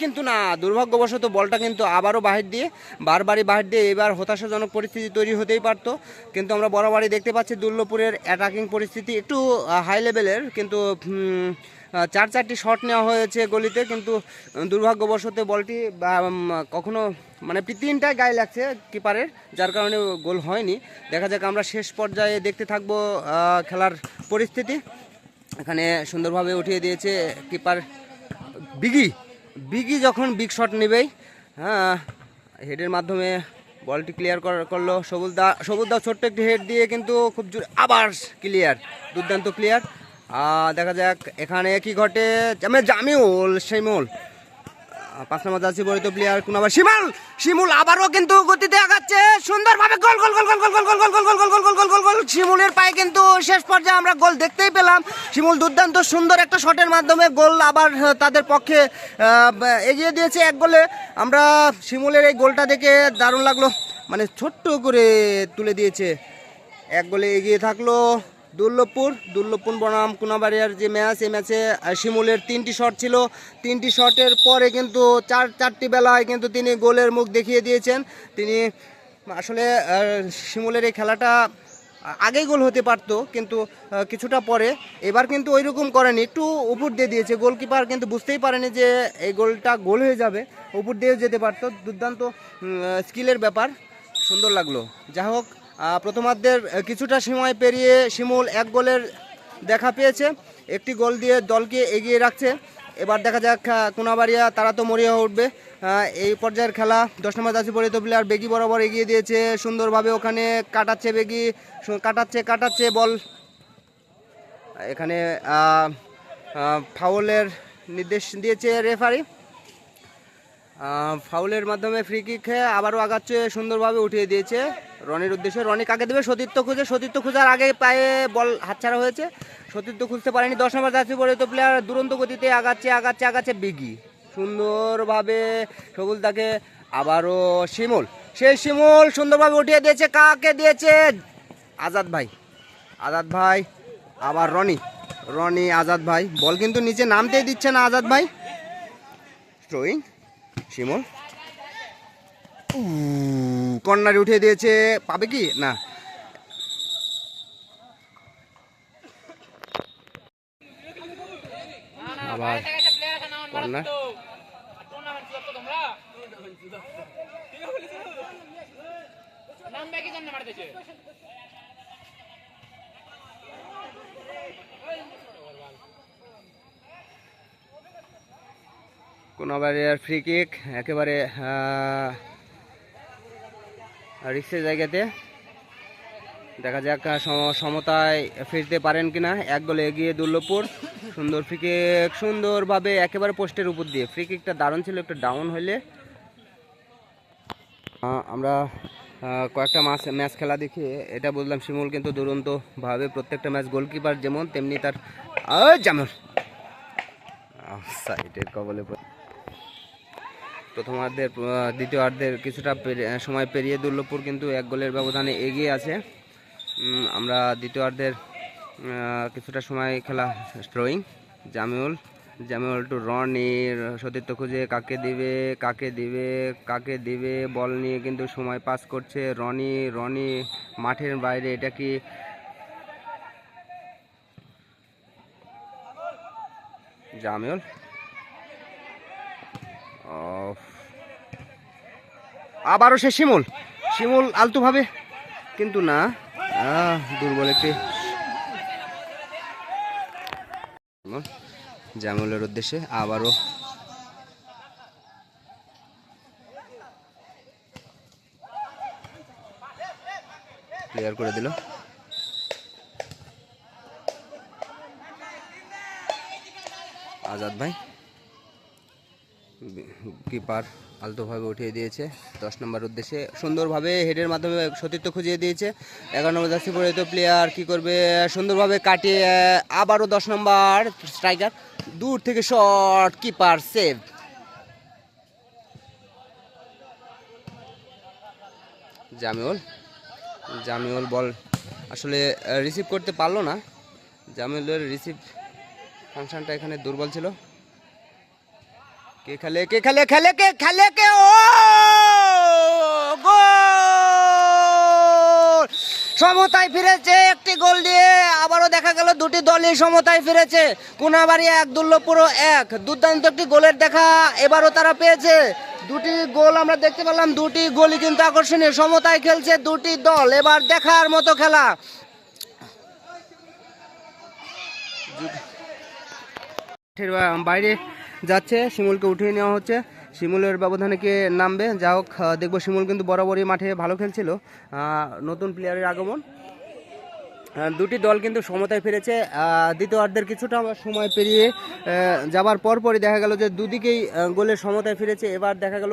কিন্তু না, দুর্ভাগ্যবশত বলটা কিন্তু আবারও বাহির দিয়ে, বারবারই বাহির দিয়ে এবার হতাশাজনক পরিস্থিতি তৈরি হতেই পারতো। কিন্তু আমরা বরাবরই দেখতে পাচ্ছি দুর্লভপুরের অ্যাটাকিং পরিস্থিতি একটু হাই লেভেলের, কিন্তু 4-4টি শট নেওয়া হয়েছে গলিতে, কিন্তু দুর্ভাগ্যবশত বলটি কখনো মানে 3টায় গায়ে লাগছে কিপারের, যার কারণে গোল হয়নি। দেখা যাক, আমরা শেষ পর্যায়ে দেখতে থাকবো খেলার পরিস্থিতি। এখানে সুন্দরভাবে উঠিয়ে দিয়েছে কিপার বিগি যখন বিগ শট নেবেই, হ্যাঁ, হেডের মাধ্যমে বলটি ক্লিয়ার করলো সবুজদা ছোট্ট একটি হেড দিয়ে, কিন্তু খুব জোর আবার ক্লিয়ার, দুর্দান্ত ক্লিয়ার। দেখা যাক এখানে কি ঘটে। জামিউল শিমুল 5 নম্বর যাচ্ছে বলিত প্লেয়ার কোনাবার শিমুল আবারও কিন্তু গতিতে আগাচ্ছে সুন্দরভাবে, গোল গোল গোল গোল গোল গোল গোল গোল গোল গোল গোল গোল গোল গোল গোল শিমুলের পায়ে কিন্তু শেষ পর্যায়ে আমরা গোল দেখতেই পেলাম। শিমুল দুর্দান্ত সুন্দর একটা শটের মাধ্যমে গোল আবার তাদের পক্ষে এগিয়ে দিয়েছে 1 গোলে। আমরা শিমুলের এই গোলটা দেখে দারুণ লাগলো, মানে ছোট্ট করে তুলে দিয়েছে, 1 গোলে এগিয়ে থাকলো দুর্লভপুর বনাম কোনাবাড়িয়ার যে ম্যাচ, এই ম্যাচে শিমুলের 3টি শট ছিল, 3টি শটের পরে কিন্তু 4টি বেলায় কিন্তু তিনি গোলের মুখ দেখিয়ে দিয়েছেন। তিনি আসলে শিমুলের এই খেলাটা আগেই গোল হতে পারতো, কিন্তু কিছুটা পরে, এবার কিন্তু ওই রকম করেনি, একটু উপর দিয়ে দিয়েছে। গোলকিপার কিন্তু বুঝতেই পারেনি যে এই গোলটা গোল হয়ে যাবে, উপর দিয়েও যেতে পারতো। দুর্দান্ত স্কিলের ব্যাপার, সুন্দর লাগলো। যাই হোক, প্রথমার্ধের কিছুটা সময় পেরিয়ে শিমুল 1 গোলের দেখা পেয়েছে, একটি গোল দিয়ে দলকে এগিয়ে রাখছে। এবার দেখা যাক কোনাবাড়িয়া তারা তো মরিয়া উঠবে এই পর্যায়ের খেলা। 10 নম্বর যাচ্ছে পরিত প্লেয়ার বেগি বরাবর এগিয়ে দিয়েছে সুন্দরভাবে, ওখানে কাটাচ্ছে বেগি, কাটাচ্ছে বল। এখানে ফাউলের নির্দেশ দিয়েছে রেফারি, ফাউলের মাধ্যমে ফ্রি কিক খেয়ে আবারও আগাচ্ছে, সুন্দরভাবে উঠিয়ে দিয়েছে রনির উদ্দেশ্যে। রনি কাকে দেবে, সতীর্থ খোঁজার আগে পায়ে বল হাতছাড়া হয়েছে, সতীর্থ খুঁজতে পারেনি। 10 নম্বর যাচ্ছে পরিত প্লেয়ার দুরন্ত গতিতে আগাচ্ছে বিগি সুন্দরভাবে, সবুজদাকে আবারও শিমুল সুন্দরভাবে উঠিয়ে দিয়েছে, কাকে দিয়েছে, আজাদ ভাই, আবার রনি আজাদ ভাই, বল কিন্তু নিচে নামতেই দিচ্ছে না আজাদ ভাই। থ্রোয়িং শিমুল কর্নারে উঠিয়ে দিয়েছে, পাবে কি না, আবার কর্নার। কোনাবাড়িয়ার ফ্রি কিক একেবারে রিক্সের জায়গাতে। দেখা যাক সমতায় ফিরতে পারেন কিনা। 1 গোলে এগিয়ে দুর্লভপুর। সুন্দর ফ্রি কিক, সুন্দরভাবে একেবারে পোস্টের উপর দিয়ে। ফ্রি কিকটা দারুণ ছিল, একটু ডাউন হইলে। আমরা কয়েকটা ম্যাচ খেলা দেখে এটা বুঝলাম, শিমুল কিন্তু দুরন্তভাবে প্রত্যেকটা ম্যাচ গোলকিপার যেমন তেমনি তার জামুল সাইডের কবলে। প্রথমার্ধের দ্বিতীয়ার্ধের কিছুটা সময় পেরিয়ে দুর্লভপুর কিন্তু 1 গোলের ব্যবধানে এগিয়ে আছে। আমরা দ্বিতীয়ার্ধের কিছুটা সময় খেলা থ্রোয়িং, জামিউল টু রনি, সতীর্থ খুঁজে কাকে দিবে, বল নিয়ে কিন্তু সময় পাস করছে রনি মাঠের বাইরে। এটা কি জামিউল, আবারও সে শিমুল আলতোভাবে, কিন্তু না, দুর্বল একটি জামিউলের উদ্দেশ্যে আবারও ক্লিয়ার করে দিল। আজাদ ভাই, কিপার আলতোভাবে উঠিয়ে দিয়েছে 10 নম্বর উদ্দেশ্যে, সুন্দরভাবে হেডের মাধ্যমে সতীর্থ খুঁজিয়ে দিয়েছে। 11 নম্বর জার্সি পরিহিত প্লেয়ার কি করবে, সুন্দরভাবে কাটিয়ে আবারও 10 নম্বর স্ট্রাইকার, দূর থেকে শট, কিপার সেভ। জামিউল বল আসলে রিসিভ করতে পারলো না। জামিউলের রিসিভ ফাংশনটা এখানে দুর্বল ছিল। কে খেলে ও গোল! সমতায় ফিরেছে একটি গোল দিয়ে। আবারও দেখা গেল দুটি দলই সমতায় ফিরেছে। কোনাবাড়ি 1, দুর্লভপুর 1। দুর্দান্ত একটি গোলের দেখা এবারও তারা পেয়েছে। দুটি গোল আমরা দেখতে পেলাম, দুটি গোলই কিন্তু আকর্ষণীয়। সমতায় খেলছে দুটি দল, এবার দেখার মতো খেলা। বাইরে যাচ্ছে, শিমুলকে উঠিয়ে নেওয়া হচ্ছে। শিমুলের ব্যবধানে কে নামবে, যা হোক দেখবো। শিমুল কিন্তু বরাবরই মাঠে ভালো খেলছিল। নতুন প্লেয়ারের আগমন, দুটি দল কিন্তু সমতায় ফিরেছে। দ্বিতীয়ার্ধের কিছুটা সময় পেরিয়ে যাবার পরপরই দেখা গেল যে দুদিকেই গোলের সমতায় ফিরেছে। এবার দেখা গেল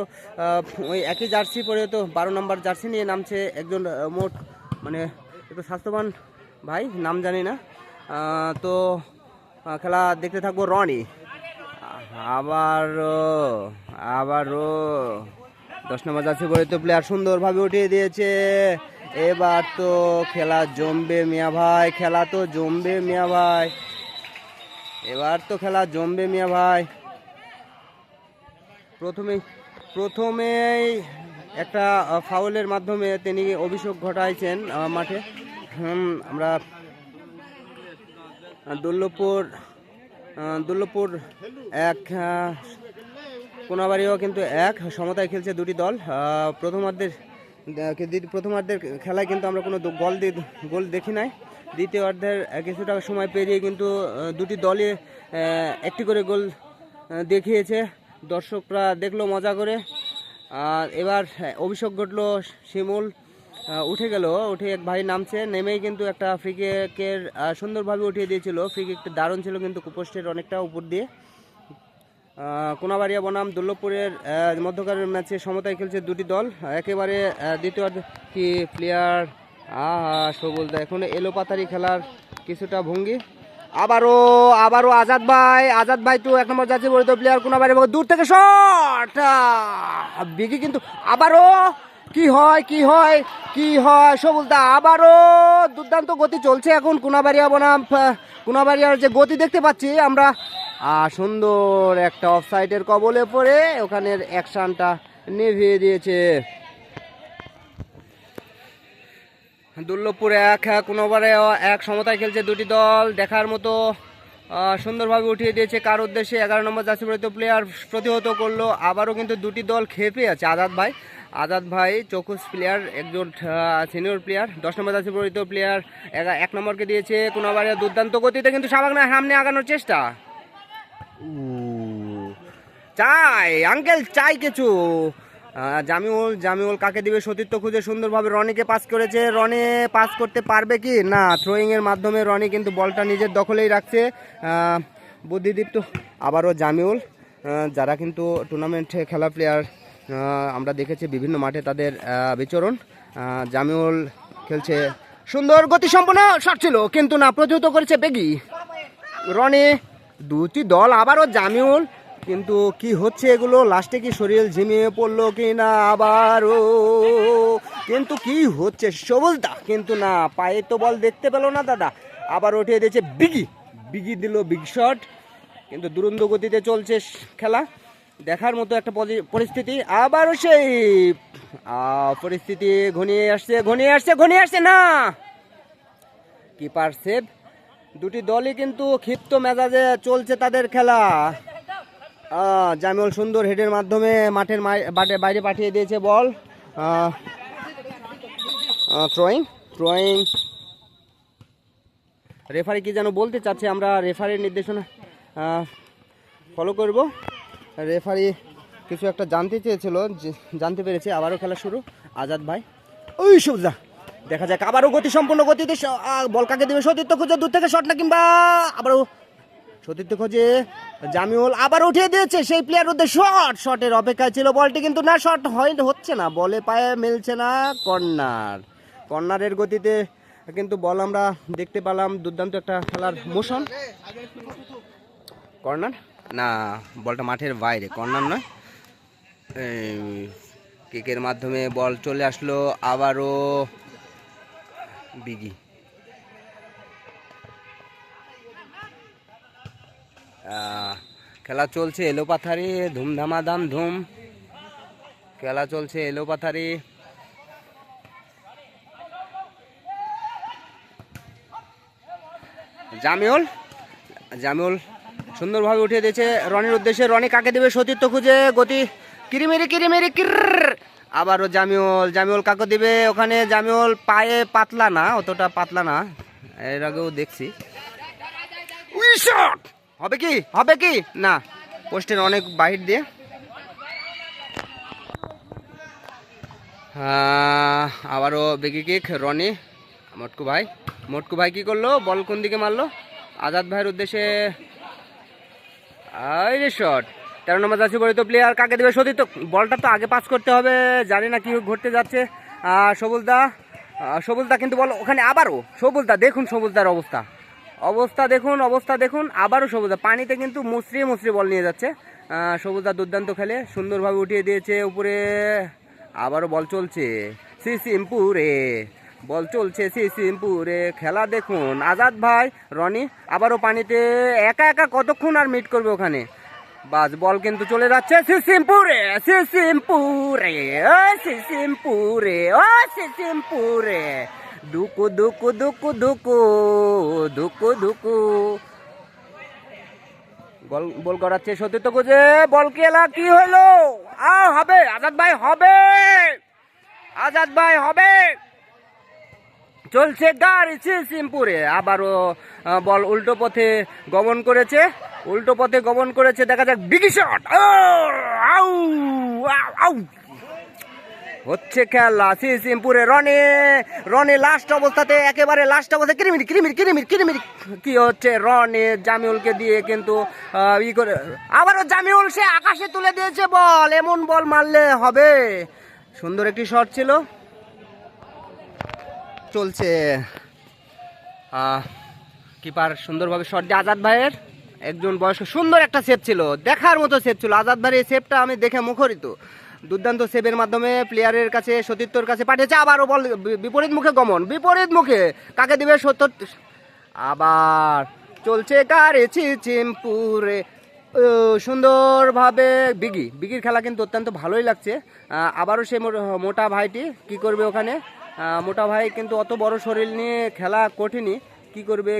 ওই একই জার্সি পরে তো 12 নম্বর জার্সি নিয়ে নামছে একজন মোট মানে একটু স্বাস্থ্যবান ভাই, নাম জানি না। তো খেলা দেখতে থাকবো। রনি আবারও 10 নম্বর জার্সি পরিহিত প্লেয়ার সুন্দরভাবে উঠিয়ে দিয়েছে। এবার তো খেলা জমবে মিয়া ভাই, প্রথমেই একটা ফাউলের মাধ্যমে তিনি অভিযোগ ঘটাইছেন মাঠে। আমরা দুর্লভপুর 1, কোনাবাড়িও কিন্তু 1, সমতায় খেলছে দুটি দল। প্রথমার্ধের খেলায় কিন্তু আমরা কোনো গোল দেখি নাই। দ্বিতীয়ার্ধের কিছুটা সময় পেরিয়ে কিন্তু দুটি দলই একটি করে গোল দেখিয়েছে। দর্শকরা দেখলো মজা করে। এবার অভিষেক ঘটলো, শিমুল উঠে এক ভাই নামছে, নেমেই কিন্তু একটা ফ্রি কিকের সুন্দরভাবে উঠিয়ে দিয়েছিল। ফ্রি কিকটা দারুণ ছিল কিন্তু কুপোস্টের অনেকটা উপর দিয়ে। কোনাবাড়িয়া বনাম দুর্লভপুরের মধ্যকারের ম্যাচে সমতায় খেলছে দুটি দল। একেবারে দ্বিতীয় কি প্লেয়ার সবুলদা এখন এলোপাতারি খেলার কিছুটা ভঙ্গি। আবারও আজাদ ভাই তো 1 নম্বর জার্সি পরিহিত প্লেয়ার কোনাবাড়ি, দূর থেকে শট, বিগি কিন্তু আবারও কি হয় সবুলদা, আবারও দুর্দান্ত গতি চলছে এখন কোনাবাড়িয়ার যে গতি দেখতে পাচ্ছি আমরা। সুন্দর একটা অফসাইডের কবলে পড়ে ওখানের অ্যাকশনটা নিভিয়ে দিয়েছে। দুর্লভপুর 1, কোনাবাড়িয়া 1, সমতায় খেলছে দুটি দল, দেখার মতো। সুন্দরভাবে উঠিয়ে দিয়েছে কার উদ্দেশ্যে, 11 নম্বর জার্সি পরিহিত প্লেয়ার প্রতিহত করলো। আবারও কিন্তু দুটি দল খেপে আছে। আজাদ ভাই চৌকুস প্লেয়ার, একজন সিনিয়র প্লেয়ার। 10 নম্বর জার্সি পরিহিত প্লেয়ার 1 নম্বরকে দিয়েছে। কোনাবাড়িয়া দুর্দান্ত গতিতে কিন্তু সামনে আগানোর চেষ্টা। চাই কিছু। জামিউল কাকে দিবে, সতীর্থ খুঁজে সুন্দরভাবে রনিকে পাস করেছে। রনি পাস করতে পারবে কি না, থ্রোয়িং এর মাধ্যমে রনি কিন্তু বলটা নিজের দখলেই রাখছে। বুদ্ধিদীপ্ত আবারও জামিউল, যারা কিন্তু টুর্নামেন্টে খেলা প্লেয়ার, আমরা দেখেছি বিভিন্ন মাঠে তাদের বিচরণ। জামিউল খেলছে, সুন্দর গতিসম্পন্ন শট ছিল কিন্তু না, প্রতিহত করেছে বেগি। রনি, দুটি দল আবারও জামিউল, কিন্তু কি হচ্ছে এগুলো, লাস্টে কি শরীর ঝিমিয়ে পড়লো কি না, আবারও কিন্তু কি হচ্ছে সবুজদা, কিন্তু না, পায়ে তো বল দেখতে পেল না দাদা। আবার উঠিয়ে দিয়েছে বিগি দিল বিগ শট, কিন্তু দুরন্ত গতিতে চলছে খেলা, দেখার মতো একটা পরিস্থিতি। আবারও সেই পরিস্থিতি ঘনিয়ে আসছে না, কিপার সেভ। দুটি দলই কিন্তু ক্ষিপ্ত মেজাজে চলছে তাদের খেলা। জামিউল সুন্দর হেডের মাধ্যমে মাঠের বাইরে পাঠিয়ে দিয়েছে বল। থ্রোয়িং রেফারি কি যেন বলতে চাচ্ছে, আমরা রেফারির নির্দেশনা ফলো করব। রেফারি কিছু একটা জানতে চেয়েছিল, জানতে পেরেছে। আবারও খেলা শুরু। আজাদ ভাই, ওই সুবিধা দেখা যাক, আবারও গতি সম্পূর্ণ গতিতে বল কাকে দেবে, সতীর্থ খুঁজে দূর থেকে শট না, কিংবা আবারও সতীর্থ খোঁজে জামিউল, আবার উঠিয়ে দিয়েছে সেই প্লেয়ার উদ্দেশ্যে শটের অপেক্ষায় ছিল বলটি, কিন্তু না শট হচ্ছে না, বলে পায়ে মিলছে না। কর্নারের গতিতে কিন্তু বল আমরা দেখতে পেলাম, দুর্দান্ত একটা খেলার মোশন। কর্নার না, বলটা মাঠের বাইরে, কর্নার নয়। কিকের মাধ্যমে বল চলে আসলো আবারও বিগি। খেলা চলছে এলোপাথারি, ধুমধামাধাম ধুম খেলা চলছে এলোপাথারি। জামিউল সুন্দরভাবে উঠিয়ে দিয়েছে রনির উদ্দেশ্যে। রনি কাকে দেবে? সতীর্থ খুঁজে, গতি কিরিমিরি আবারও জামিউল কাকে দিবে? ওখানে জামিউল পায়ে পাতলা না, অতটা পাতলা না, এর আগেও দেখছি। হবে কি না, পোস্টের অনেক বাহির দিয়ে। আবারও বেগি কিক রনি। মোটকু ভাই কি করলো? বল কোন দিকে মারলো? আজাদ ভাইয়ের উদ্দেশ্যে শট। 13 নম্বর জার্সি পরিহিত প্লেয়ার কাকে দেবে? সতীর্থ। বলটা তো আগে পাস করতে হবে, জানি না কি ঘটতে যাচ্ছে। সবুজদা কিন্তু বল ওখানে আবারও সবুজদা, দেখুন সবুজদার অবস্থা দেখুন আবারও সবুজদা পানিতে কিন্তু মুচড়িয়ে বল নিয়ে যাচ্ছে। সবুজদা দুর্দান্ত খেলে, সুন্দরভাবে উঠিয়ে দিয়েছে উপরে। আবারও বল চলছে সিসিমপুরে, খেলা দেখুন। আজাদ ভাই, রনি আবারও পানিতে একা কতক্ষণ আর মিট করবে ওখানে। বাস বল কিন্তু চলে যাচ্ছে সিসিমপুরে। ধুকু বল করাচ্ছে সতীর্থ খুঁজে, বল খেলা কি হলো? হবে আজাদ ভাই হবে। চলছে গাড়ি সিসিমপুরে, আবারও বল উল্টো পথে গমন করেছে, দেখা যাক বিগি শট। হচ্ছে খেলা সিসিমপুরে। রনি একেবারে লাস্ট অবস্থায় কিরিমিরি কি হচ্ছে? রনি জামিউলকে দিয়ে কিন্তু করে আবারও জামিউল সে আকাশে তুলে দিয়েছে বল। এমন বল মারলে হবে? সুন্দর একটি শট ছিল। চলছে কিপার সুন্দরভাবে শট দিয়ে আজাদ ভাইয়ের, একজন বয়স্ক সুন্দর একটা সেভ ছিল, দেখার মতো সেভ ছিল। আজাদ ভাইয়ের এই সেভটা আমি দেখে মুখরিত। দুর্দান্ত সেভের মাধ্যমে প্লেয়ারের কাছে, সতীর্থর কাছে পাঠিয়েছে। আবারও বল বিপরীত মুখে কাকে দিবে? আবার চলছে গাড়ি সিসিমপুরে, সুন্দরভাবে বিগির খেলা কিন্তু অত্যন্ত ভালোই লাগছে। আবারও সে মোটা ভাইটি কি করবে ওখানে? মোটা ভাই কিন্তু অত বড় শরীর নিয়ে খেলা কঠিনই। কি করবে?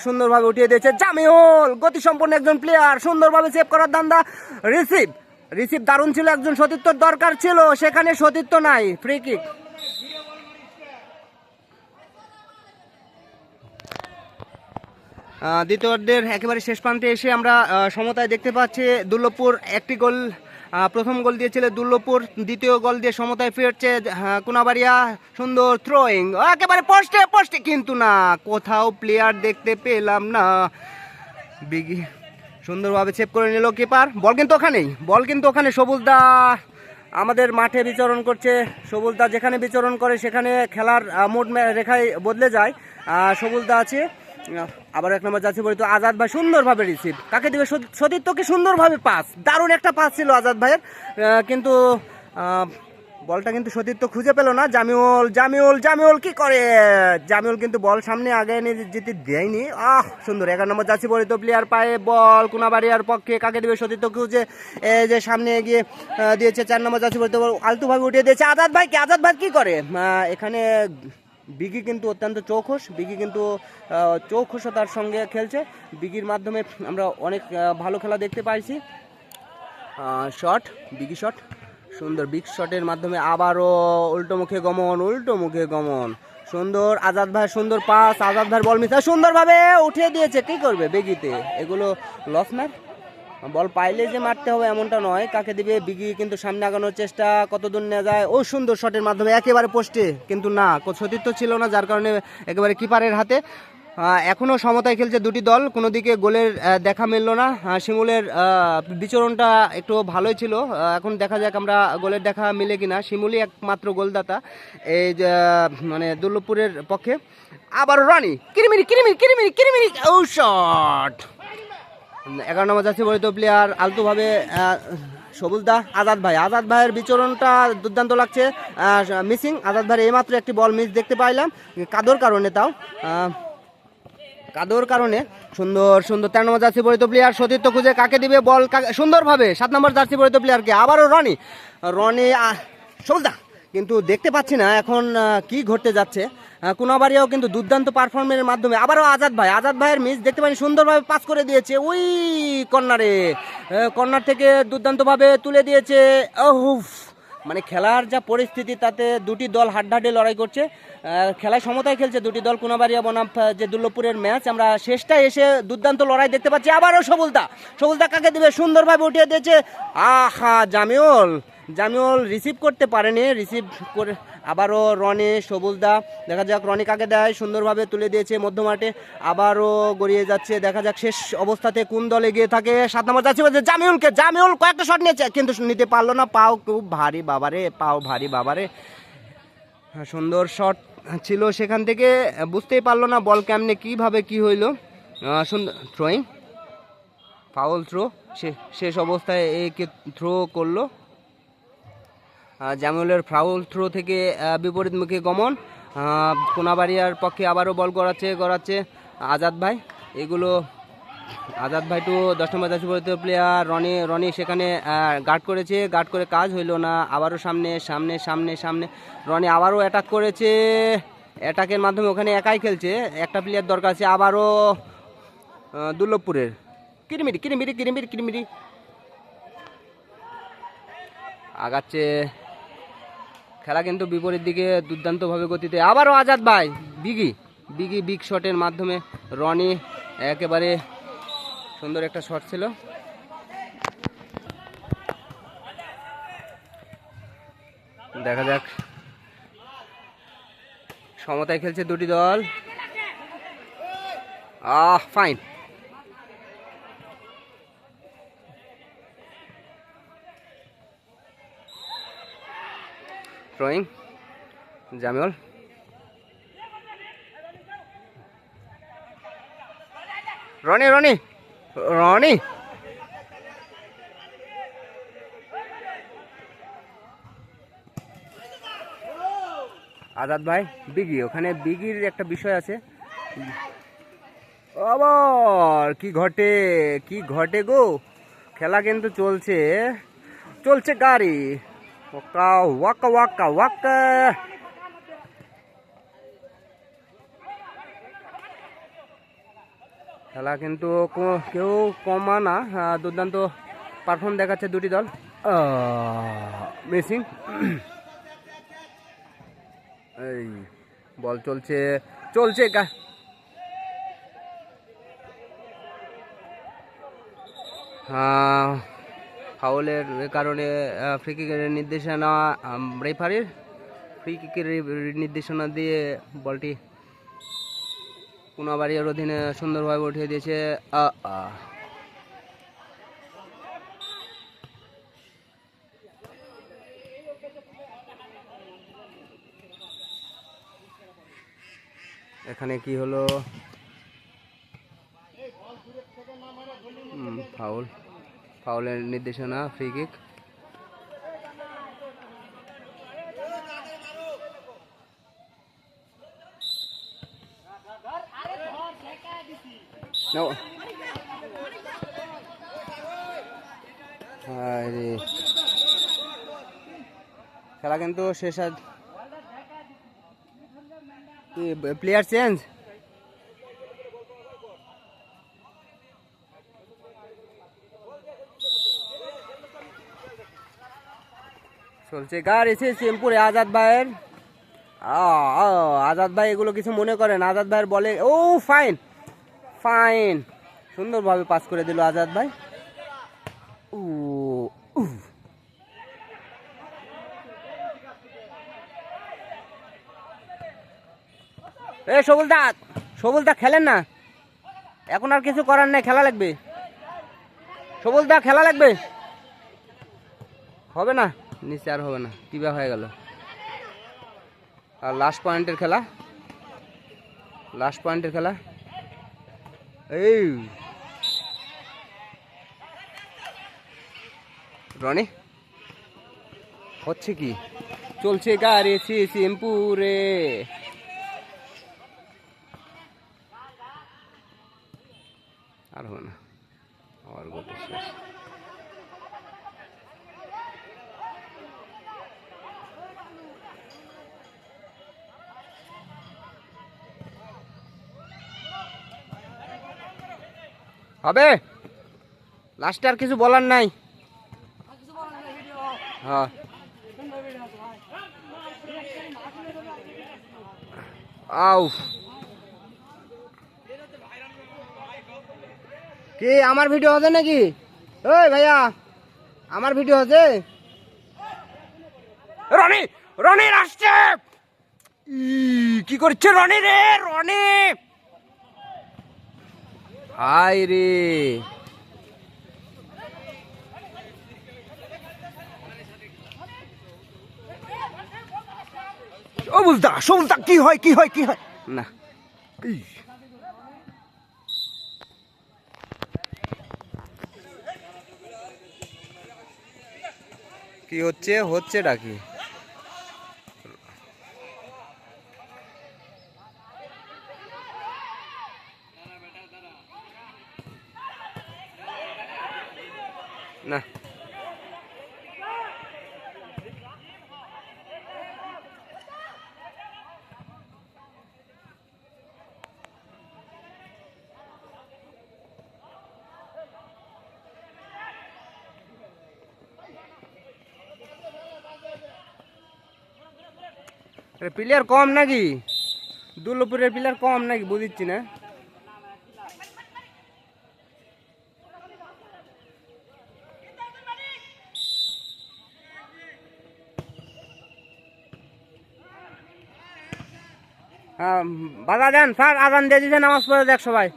সুন্দরভাবে উঠিয়ে দিয়েছে জামিউল, গতিসম্পন্ন একজন প্লেয়ার, সুন্দরভাবে সেভ করার ধান্দা। রিসিভ দারুণ ছিল, একজন সতীর্থর দরকার ছিল, সেখানে সতীর্থ নাই। Free kick. দ্বিতীয়ার্ধের একেবারে শেষ প্রান্তে এসে আমরা সমতায় দেখতে পাচ্ছি দুর্লভপুর একটি গোল, প্রথম গোল দিয়েছিল দুর্লভপুর, দ্বিতীয় গোল দিয়ে সমতায় ফিরছে কোনাবাড়িয়া। সুন্দর থ্রোয়িং, একেবারে পোস্টে কিন্তু না, কোথাও প্লেয়ার দেখতে পেলাম না। বিগি সুন্দরভাবে সেভ করে নিল কিপার। বল কিন্তু ওখানে সবুজদা আমাদের মাঠে বিচরণ করছে। সবুজদা যেখানে বিচরণ করে সেখানে খেলার মোড রেখায় বদলে যায়। সবুজদা আছে। আবার 1 নম্বর জার্সি পরিহিত আজাদ ভাই সুন্দরভাবে রিসিভ, কাকে দিবে? সতীর্থকে সুন্দরভাবে পাস, দারুণ একটা পাস ছিল আজাদ ভাইয়ের, কিন্তু বলটা কিন্তু সতীর্থ খুঁজে পেল না। জামিউল কি করে? জামিউল কিন্তু বল সামনে আগে এনে যেতে দেয়নি। সুন্দর 11 নম্বর জার্সি পরিহিত প্লেয়ার পায়ে বল কোনাবাড়িয়ার পক্ষে, কাকে দিবে? সতীর্থ খুঁজে এই যে সামনে এগিয়ে দিয়েছে 4 নম্বর জার্সি পরিহিত, আলতুভাবে উঠিয়ে দিয়েছে আজাদ ভাই কি করে? এখানে বিগি কিন্তু অত্যন্ত চৌখসতার সঙ্গে খেলছে। বিগির মাধ্যমে আমরা অনেক ভালো খেলা দেখতে পাইছি। বিগি শট, সুন্দর বিগ শটের মাধ্যমে আবারও উল্টো মুখে গমন। সুন্দর আজাদ ভাই, সুন্দর পাস, আজাদ ভাইয়ের বল মিস, সুন্দরভাবে উঠিয়ে দিয়েছে। কি করবে বেগিতে? এগুলো লস না, বল পাইলে যে মারতে হবে এমনটা নয়। কাকে দিবে? বিগি কিন্তু সামনে আগানোর চেষ্টা, কত দূর নেওয়া যায়? সুন্দর শটের মাধ্যমে একেবারে পোস্টে, কিন্তু না, সতীর্থ ছিল না, যার কারণে একেবারে কিপারের হাতে। এখনও সমতায় খেলছে দুটি দল, কোনো দিকে গোলের দেখা মিলল না। শিমুলের বিচরণটা একটু ভালোই ছিল, এখন দেখা যাক আমরা গোলের দেখা মিলে কিনা। শিমুলই একমাত্র গোলদাতা এই যে, মানে দুর্লভপুরের পক্ষে। আবার রনি কিরিমিরি কিরিমিরি কিরিমিরি কিরিমিরি, ও শট! 11 নম্বর জার্সি পরিহিত প্লেয়ার আলতোভাবে সবুজদা আজাদ ভাইয়ের বিচরণটা দুর্দান্ত লাগছে। মিসিং আজাদ ভাইয়ের এইমাত্র একটি বল মিস দেখতে পাইলাম কাদর কারণে, তাও কাদর কারণে। সুন্দর 13 নম্বর জার্সি পরিহিত প্লেয়ার সতীর্থ খুঁজে কাকে দিবে বল, সুন্দরভাবে 7 নম্বর জার্সি পরিহিত প্লেয়ারকে। আবারও রনি সবুজদা, কিন্তু দেখতে পাচ্ছি না এখন কি ঘটতে যাচ্ছে। কোনাবাড়িয়াও কিন্তু দুর্দান্ত পারফরমেন্সের মাধ্যমে আবারও আজাদ ভাইয়ের মিস দেখতে পাই, সুন্দরভাবে পাস করে দিয়েছে ওই কর্নার থেকে দুর্দান্তভাবে তুলে দিয়েছে। মানে খেলার যা পরিস্থিতি, তাতে দুটি দল হাড্ডাহাড্ডি লড়াই করছে, খেলায় সমতায় খেলছে দুটি দল। কোনাবাড়িয়া বনাম যে দুর্লভপুরের ম্যাচ, আমরা শেষটায় এসে দুর্দান্ত লড়াই দেখতে পাচ্ছি। আবারও সবুজদা কাকে দিবে, সুন্দরভাবে উঠিয়ে দিয়েছে। আহা, জামিউল রিসিভ করতে পারেনি, রিসিভ করে আবারও রনি সবুজদা, দেখা যাক রনি কাকে দেয়, সুন্দরভাবে তুলে দিয়েছে মধ্যমাঠে, আবারও গড়িয়ে যাচ্ছে। দেখা যাক শেষ অবস্থাতে কোন দল এগিয়ে থাকে। 7 নম্বর যাচ্ছে জামিউল কয়েকটা শট নিয়েছে কিন্তু নিতে পারলো না, পাও খুব ভারী বাবারে। সুন্দর শট ছিল, সেখান থেকে বুঝতেই পারলো না বল কেমনে কিভাবে কি হইলো। সুন্দর থ্রোয়িং, ফাউল থ্রো, শেষ অবস্থায় একে থ্রো করলো। জামিউলের ফাউল থ্রো থেকে বিপরীতমুখী গমন। কোনাবাড়িয়ার পক্ষে আবারও বল গড়াচ্ছে আজাদ ভাই। এগুলো আজাদ ভাই টু 10 নম্বর জার্সি পরিহিত প্লেয়ার রনি সেখানে গার্ড করে কাজ হইল না। আবারও সামনে রনি আবারও অ্যাটাক করেছে, অ্যাটাকের মাধ্যমে ওখানে একাই খেলছে, একটা প্লেয়ার দরকার আছে। আবারও দুর্লভপুরের কিরিমিরি আগাচ্ছে খেলা, কিন্তু বিপরীত দিকে দুর্দান্তভাবে গতিতে। আবারও আজাদ ভাই বিগ শটের মাধ্যমে রনি, একেবারে সুন্দর একটা শট ছিল। দেখা যাক, সমতায় খেলছে দুটি দল। ফাইন, থ্রোয়িং জামিউল, রনি আজাদ ভাই ওখানে বিগির একটা বিষয় আছে। আবার কি ঘটে গো, খেলা কিন্তু চলছে গাড়ি, ওয়াকা খেলা কিন্তু কেউ কমা না, দুর্দান্ত পারফর্ম দেখাচ্ছে দুটি দল। মিসিং, এই বল চলছে ফাউলের কারণে ফ্রি কিকের নির্দেশনা, রেফারির ফ্রি কিকের নির্দেশনা দিয়ে বলটি কোনাবাড়িয়ার অধীনে সুন্দরভাবে উঠিয়ে দিয়েছে। এখানে কি হলো, ফাউলের নির্দেশনা, ফ্রি কিক। খেলা কিন্তু শেষ, প্লেয়ার চেঞ্জ, চলছে গাড়ি সিম্পুরে আজাদ ভাইয়ের। আজাদ ভাই এগুলো কিছু মনে করেন, আজাদ ভাইয়ের বলে ফাইন সুন্দরভাবে পাস করে দিল আজাদ ভাই। সবুজদা খেলেন না, এখন আর কিছু করার নেই, খেলা লাগবে। সবুজদা খেলা লাগবে, হবে না নিচে, আর হবে না, টিবা হয়ে গেল। আর লাস্ট পয়েন্টের খেলা, লাস্ট পয়েন্টের খেলা। এই রনি হচ্ছে কি, চলছে গাড়ি সিমপুরে। আর হবে না, আর গোটা শেষ। হবে লাস্টে আর কিছু বলার নাই। হ্যাঁ আউ কি আমার ভিডিও হচ্ছে নাকি? ওই ভাইয়া আমার ভিডিও হচ্ছে? রনি, রনি আসছে, কি করছে রনি রে? রনি হাই রে, সবুজদা, সবুজদা কি হয়, কি হয়, কি হয় না। কি হচ্ছে, হচ্ছে ডাকি না। প্লেয়ার কম নাকি, দুর্লভপুরের প্লেয়ার কম নাকি বুঝিচ্ছি না। হ্যাঁ বাধা দেন স্যার, আজান দিয়ে দিয়েছে, নামাজ পড়ে দেখ সবাই।